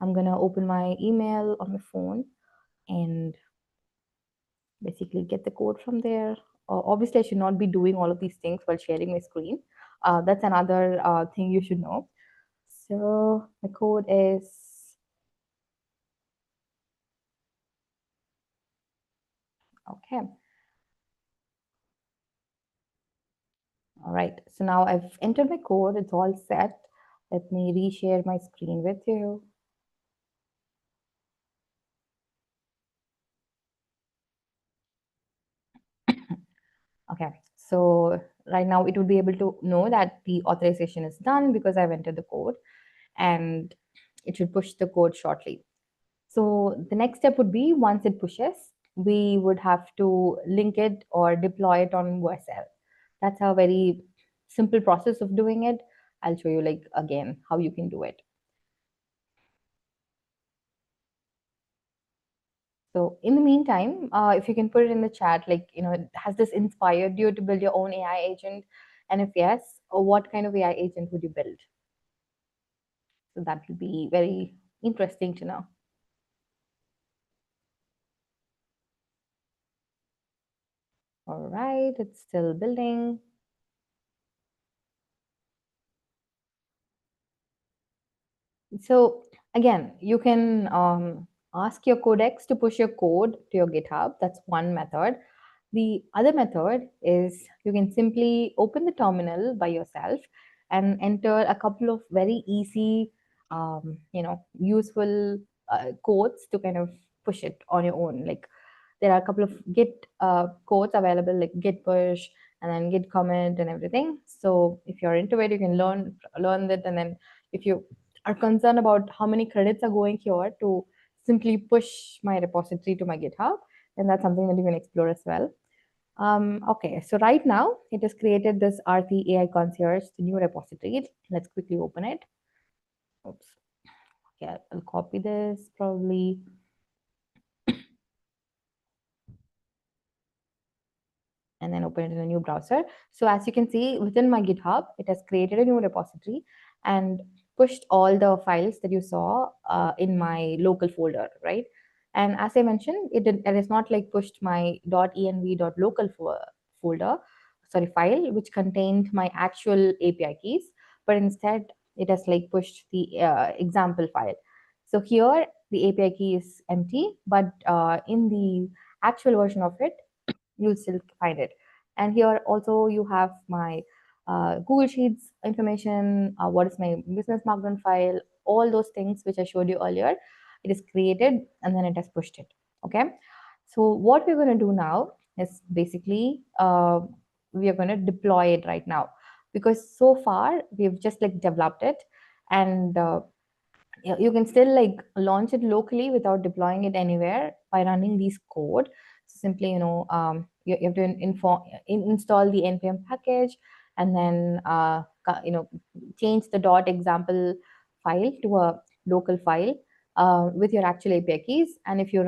I'm gonna open my email on my phone and basically get the code from there. Obviously, I should not be doing all of these things while sharing my screen. That's another thing you should know. So the code is, okay. All right, so now I've entered my code, it's all set. Let me reshare my screen with you. Okay, so right now it would be able to know that the authorization is done because I've entered the code, and it should push the code shortly. So the next step would be, once it pushes, we would have to link it or deploy it on Vercel. That's a very simple process of doing it. I'll show you like again how you can do it. So in the meantime, if you can put it in the chat, like, has this inspired you to build your own AI agent? And if yes, what kind of AI agent would you build? So that will be very interesting to know. All right, it's still building. So again, you can ask your codex to push your code to your GitHub. That's one method. The other method is you can simply open the terminal by yourself and enter a couple of very easy, useful codes to kind of push it on your own. Like, there are a couple of Git codes available, like Git push and then Git commit and everything. So if you're into it, you can learn that, and then if you are concerned about how many credits are going here to simply push my repository to my GitHub, then that's something that you can explore as well. Okay, so right now it has created this RT AI Concierge, the new repository. Let's quickly open it. Oops. Okay, I'll copy this probably. And then open it in a new browser. So as you can see within my GitHub, it has created a new repository and pushed all the files that you saw in my local folder, right? And as I mentioned, it is not like pushed my .env.local folder, sorry, file, which contained my actual API keys, but instead it has like pushed the example file. So here the API key is empty, but in the actual version of it, you'll still find it. And here also you have my Google Sheets information, what is my business Markdown file, all those things which I showed you earlier. It is created and then it has pushed it. Okay. So what we're going to do now is basically we are going to deploy it right now, because so far we've just like developed it, and you can still like launch it locally without deploying it anywhere by running these code. So simply, you have to install the npm package, and then change the dot example file to a local file with your actual API keys. And if you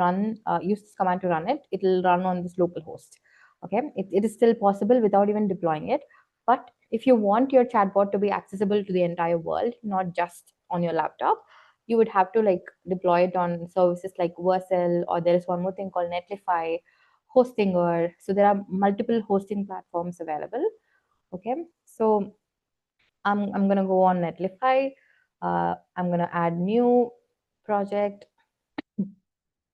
use this command to run it, it'll run on this local host. Okay, it is still possible without even deploying it. But if you want your chatbot to be accessible to the entire world, not just on your laptop, you would have to like deploy it on services like Vercel, or there is one more thing called Netlify, Hostinger. So there are multiple hosting platforms available. Okay, so I'm gonna go on Netlify. I'm gonna add new project.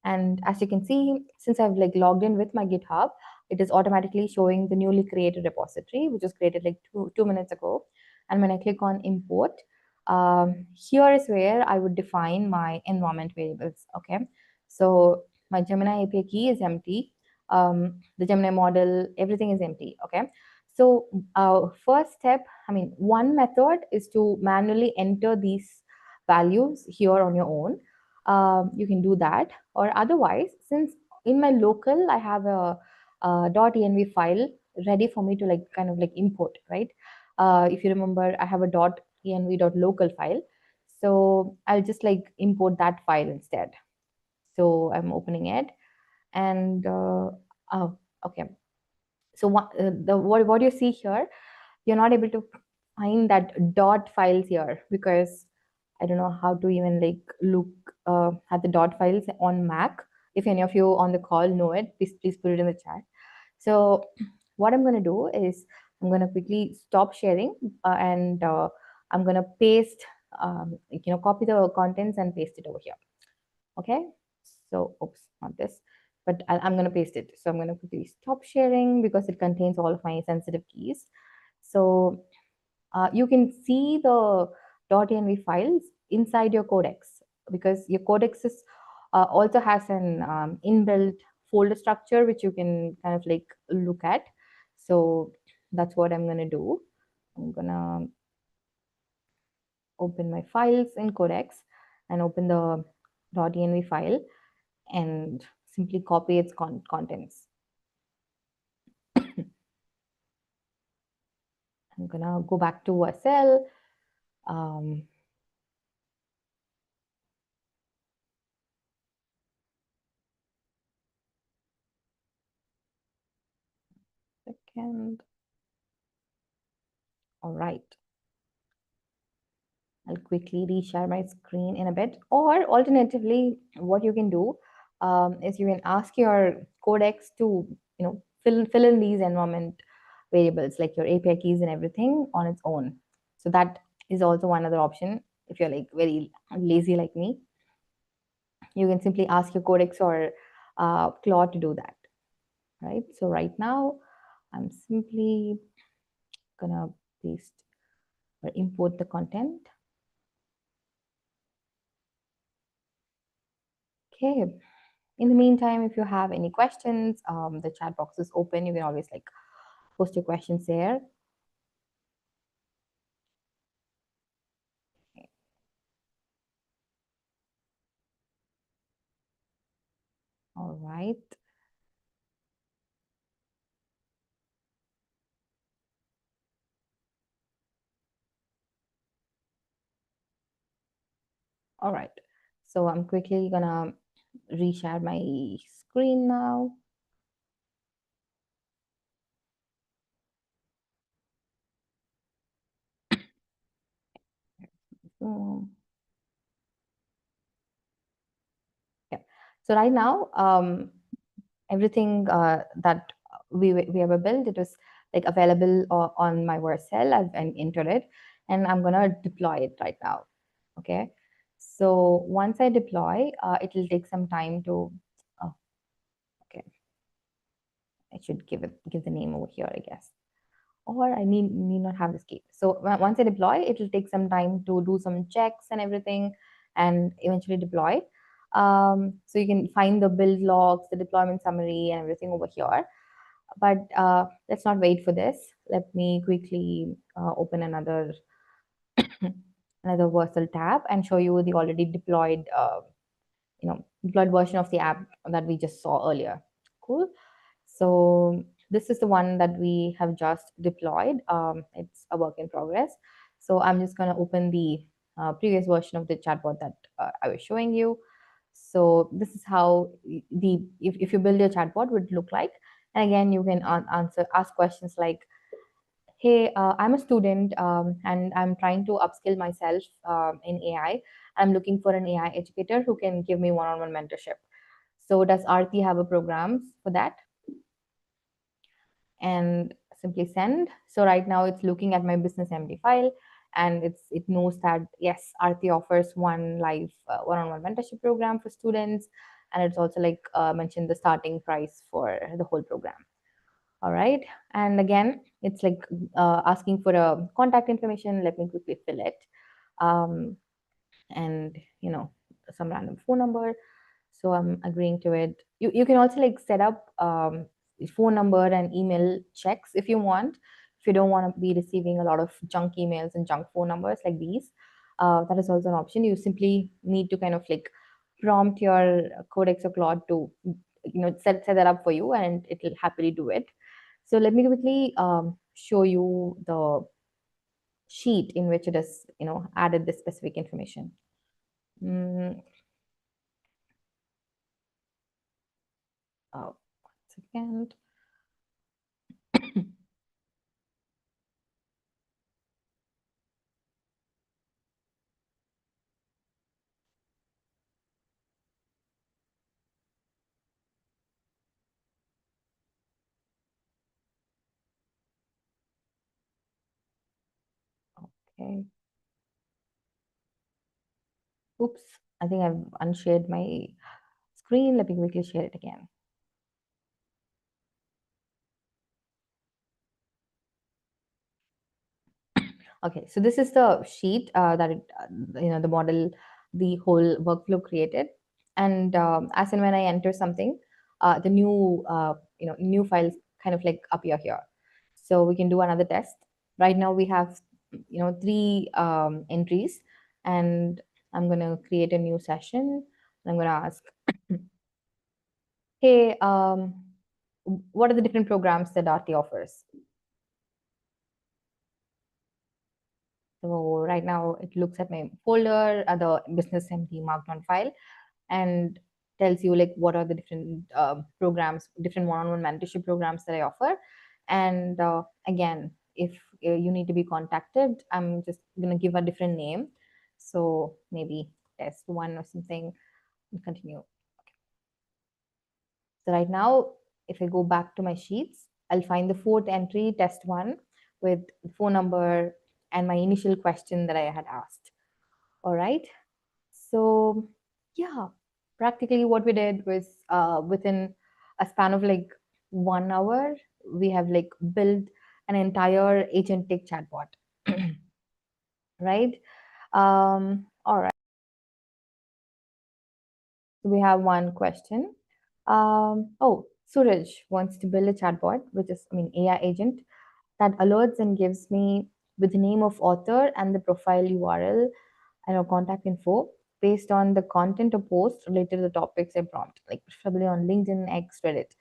And as you can see, since I've like logged in with my GitHub, it is automatically showing the newly created repository, which was created like two minutes ago. And when I click on import, here is where I would define my environment variables. Okay, so my Gemini API key is empty. The Gemini model, everything is empty. Okay, so first step, I mean, one method is to manually enter these values here on your own. You can do that, or otherwise, since in my local I have a .env file ready for me to like kind of like import, right? If you remember, I have a .env.local file, so I'll just like import that file instead. So I'm opening it, and oh, okay. So what you see here, you're not able to find that dot files here, because I don't know how to even like look at the dot files on Mac. If any of you on the call know it, please put it in the chat. So what I'm going to do is I'm going to quickly stop sharing, and I'm going to paste, copy the contents and paste it over here. Okay. So, oops, not this, but I'm going to paste it. So I'm going to quickly stop sharing because it contains all of my sensitive keys. So you can see the .env files inside your codex, because your codex is also has an inbuilt folder structure which you can kind of like look at. So that's what I'm going to do. I'm going to open my files in codex and open the .env file and simply copy its contents. I'm going to go back to a cell. Um, Second. All right. I'll quickly reshare my screen in a bit. Or alternatively, what you can do is you can ask your codex to, fill in these environment variables like your API keys and everything on its own. So that is also one other option. If you're like very lazy like me, you can simply ask your codex or Claude to do that, right? So right now, I'm simply gonna paste or import the content. Okay. In the meantime, if you have any questions, the chat box is open. You can always like post your questions there. All right. All right. So I'm quickly gonna reshare my screen now. Mm, yeah. So right now, everything that we ever built, it was like available on my Vercel. I've entered it, and I'm gonna deploy it right now. Okay. So once I deploy, it will take some time to. Oh, okay. I should give the name over here, I guess. Or I need not have this key. So once I deploy, it will take some time to do some checks and everything, and eventually deploy. So you can find the build logs, the deployment summary, and everything over here. But let's not wait for this. Let me quickly open another Vercel tab and show you the already deployed version of the app that we just saw earlier. Cool. So this is the one that we have just deployed. It's a work in progress. So I'm just going to open the previous version of the chatbot that I was showing you. So this is how if you build your chatbot would look like. And again, you can ask questions like, hey, I'm a student and I'm trying to upskill myself in AI. I'm looking for an AI educator who can give me one-on-one mentorship. So does Aarti have a program for that? And simply send. So right now it's looking at my business MD file, and it knows that yes, Aarti offers one live one-on-one mentorship program for students, and it's also like mentioned the starting price for the whole program. All right, and again, it's like asking for a contact information. Let me quickly fill it, and some random phone number. So I'm agreeing to it. You can also like set up phone number and email checks if you want. If you don't want to be receiving a lot of junk emails and junk phone numbers like these, that is also an option. You simply need to kind of like prompt your Codex or Claude to set that up for you, and it will happily do it. So let me quickly show you the sheet in which it has added this specific information. Mm, oh, 1 second. Okay. Oops, I think I've unshared my screen. Let me quickly share it again. Okay, so this is the sheet that the model, the whole workflow created, and as and when I enter something, the new new files kind of like appear here. So we can do another test. Right now we have three entries, and I'm gonna create a new session. I'm gonna ask, hey, what are the different programs that RT offers? So right now it looks at my folder, the business empty Markdown file, and tells you like what are the different programs, different one-on-one mentorship programs that I offer. And again, if you need to be contacted, I'm just gonna give a different name. So maybe test one or something and continue. So right now, if I go back to my sheets, I'll find the fourth entry, test one, with the phone number and my initial question that I had asked. All right. So yeah, practically what we did was within a span of like 1 hour, we have like built an entire agentic chatbot. Right. All right. So we have one question. Oh, Suraj wants to build a chatbot, which is, I mean, AI agent that alerts and gives me with the name of author and the profile URL and our contact info based on the content or post related to the topics I prompt, like preferably on LinkedIn, X, Reddit,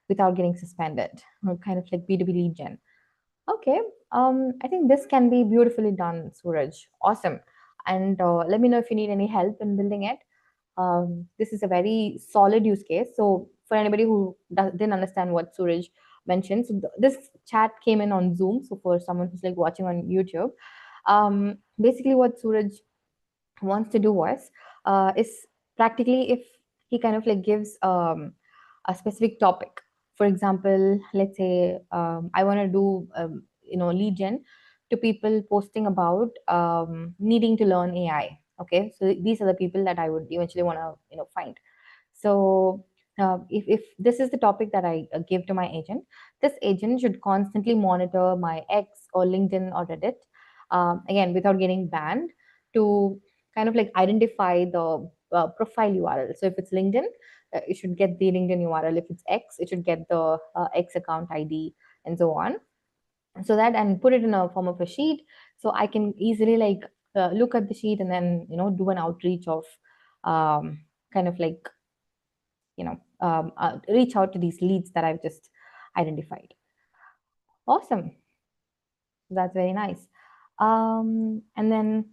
without getting suspended, or kind of like B2B lead gen. Okay, I think this can be beautifully done, Suraj. Awesome. And let me know if you need any help in building it. This is a very solid use case. So for anybody who didn't understand what Suraj mentioned, so this chat came in on Zoom. So for someone who's like watching on YouTube, basically what Suraj wants to do was is practically if he kind of like gives a specific topic. For example, let's say I want to do lead gen to people posting about needing to learn AI. Okay, so these are the people that I would eventually want to find. So if this is the topic that I give to my agent, this agent should constantly monitor my X or LinkedIn or Reddit, again without getting banned, to kind of like identify the profile URL. So if it's LinkedIn, it should get the LinkedIn URL. If it's X, it should get the X account ID and so on. So that, and put it in a form of a sheet, so I can easily like look at the sheet and then do an outreach of kind of like reach out to these leads that I've just identified. Awesome. That's very nice. And then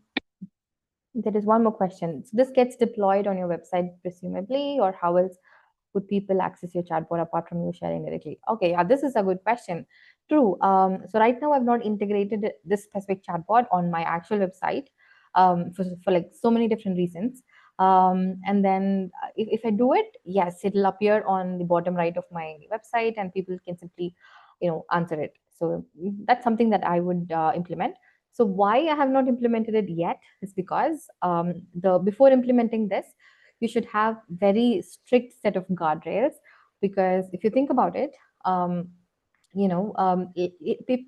there is one more question. So this gets deployed on your website, presumably, or how else would people access your chatbot apart from you sharing directly? Okay, yeah, this is a good question. True. So right now I've not integrated this specific chatbot on my actual website for like so many different reasons. And then if I do it, yes, it'll appear on the bottom right of my website, and people can simply, answer it. So that's something that I would implement. So why I have not implemented it yet is because the before implementing this, you should have very strict set of guardrails, because if you think about it,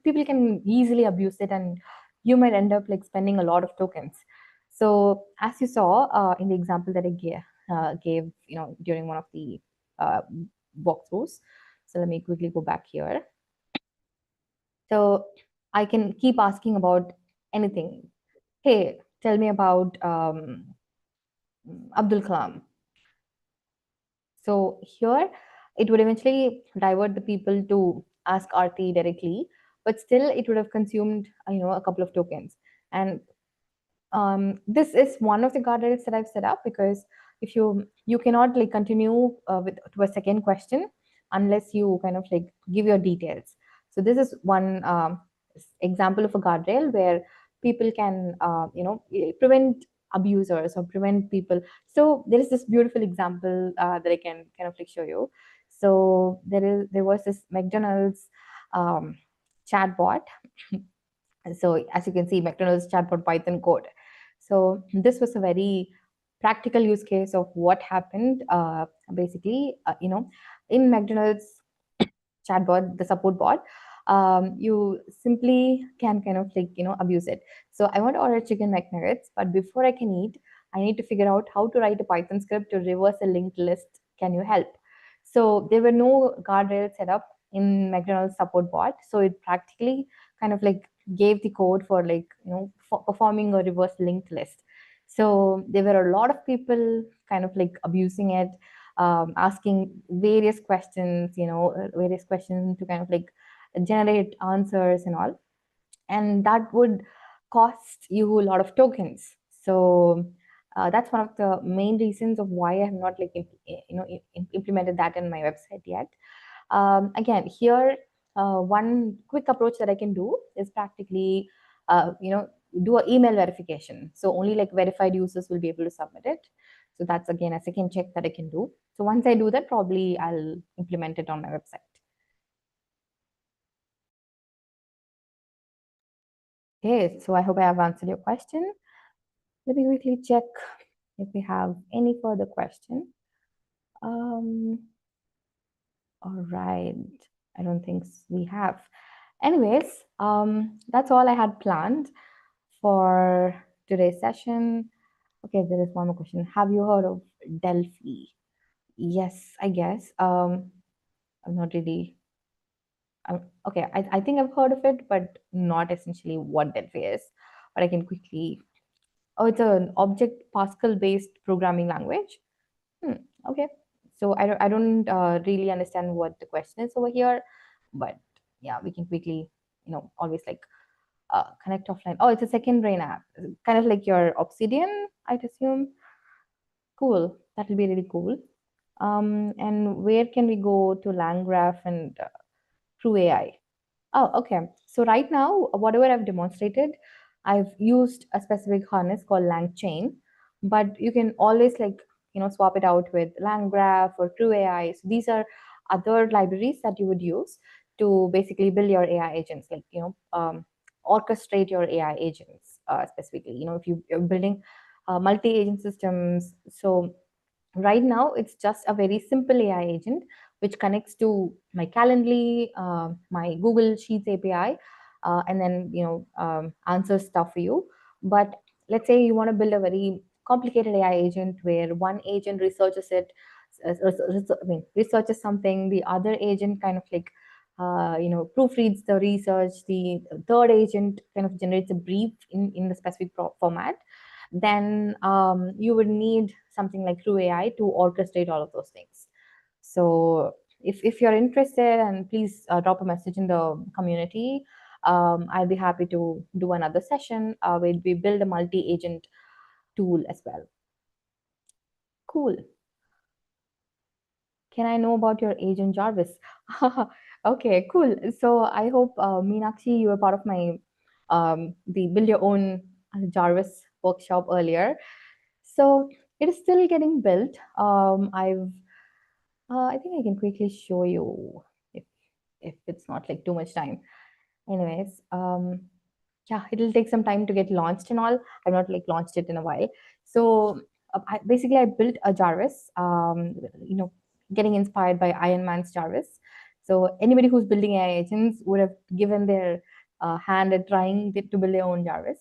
people can easily abuse it, and you might end up like spending a lot of tokens. So as you saw in the example that I gave during one of the uh, walkthroughs. So let me quickly go back here. So I can keep asking about anything. Hey, tell me about Abdul Kalam. So here it would eventually divert the people to ask RT directly, but still it would have consumed a couple of tokens. And this is one of the guardrails that I've set up, because if you cannot like continue with to a second question unless you kind of like give your details. So this is one example of a guardrail where people can prevent abusers or prevent people. So there is this beautiful example that I can kind of like show you. So there was this McDonald's um, chatbot. So as you can see, McDonald's chatbot Python code. So this was a very practical use case of what happened. Basically, in McDonald's chatbot, the support bot, you simply can kind of like abuse it. So I want to order chicken McNuggets, but before I can eat, I need to figure out how to write a Python script to reverse a linked list. Can you help? So there were no guardrails set up in McDonald's support bot, so it practically kind of like gave the code for like for performing a reverse linked list. So there were a lot of people kind of like abusing it, asking various questions to kind of like generate answers and all, and that would cost you a lot of tokens. So that's one of the main reasons of why I have not like implemented that in my website yet. Again, here one quick approach that I can do is practically do an email verification. So only like verified users will be able to submit it. So that's again a second check that I can do. So once I do that, probably I'll implement it on my website. Okay, so I hope I have answered your question. Let me quickly check if we have any further question. All right. I don't think we have. Anyways, that's all I had planned for today's session. Okay, there is one more question. Have you heard of Delphi? Yes, I guess. I'm not really. Okay, I think I've heard of it, but not essentially what Delphi is. But I can quickly. Oh, it's an object Pascal based programming language. Hmm, okay. So I don't really understand what the question is over here, but yeah, we can quickly, always like connect offline. Oh, it's a second brain app, kind of like your Obsidian, I'd assume. Cool. That will be really cool. And where can we go to LangGraph and True AI? Oh, okay. So right now, whatever I've demonstrated, I've used a specific harness called LangChain, but you can always like, swap it out with LangGraph or True AI. So these are other libraries that you would use to basically build your AI agents, like, orchestrate your AI agents specifically. If you're building multi-agent systems. So right now it's just a very simple AI agent which connects to my Calendly, my Google Sheets API, and then answers stuff for you. But let's say you want to build a very complicated AI agent where one agent researches it, researches something, the other agent kind of like proofreads the research, the third agent kind of generates a brief in the specific format, then you would need something like True AI to orchestrate all of those things. So if you're interested, and please drop a message in the community, I'll be happy to do another session where we build a multi-agent tool as well. Cool. Can I know about your agent Jarvis? Okay, cool. So I hope Meenakshi, you were part of my the build your own Jarvis workshop earlier. So it is still getting built. I think I can quickly show you if it's not like too much time. Anyways, yeah, it'll take some time to get launched and all. I've not like launched it in a while. So basically, I built a Jarvis. Getting inspired by Iron Man's Jarvis. So anybody who's building AI agents would have given their hand at trying to build their own Jarvis.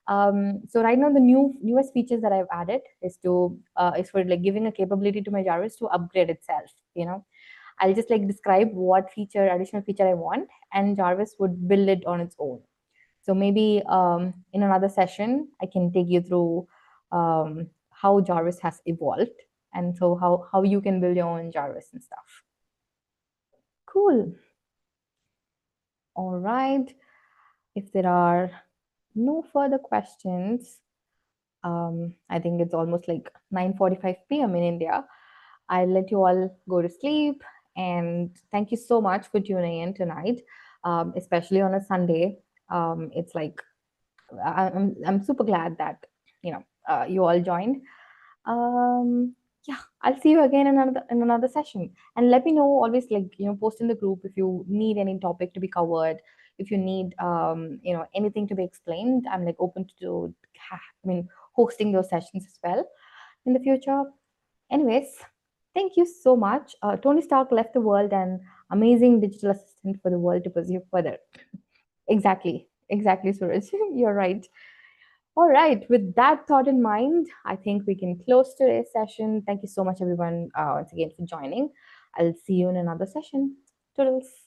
So right now, the newest features that I've added is for like giving a capability to my Jarvis to upgrade itself. I'll just like describe what additional feature I want, and Jarvis would build it on its own. So maybe in another session, I can take you through how Jarvis has evolved, and so how you can build your own Jarvis and stuff. Cool. All right. If there are no further questions, I think it's almost like 9:45 p.m. in India. I'll let you all go to sleep. And thank you so much for tuning in tonight, especially on a Sunday. It's like I'm super glad that you all joined. Yeah, I'll see you again in another session. And let me know always, like, post in the group if you need any topic to be covered. If you need anything to be explained, I'm like open to hosting those sessions as well in the future. Anyways, Thank you so much. Tony Stark left the world an amazing digital assistant for the world to pursue further. Exactly, Suraj. You're right. All right, with that thought in mind, I think we can close today's session. Thank you so much, everyone, once again for joining. I'll see you in another session. Toodles.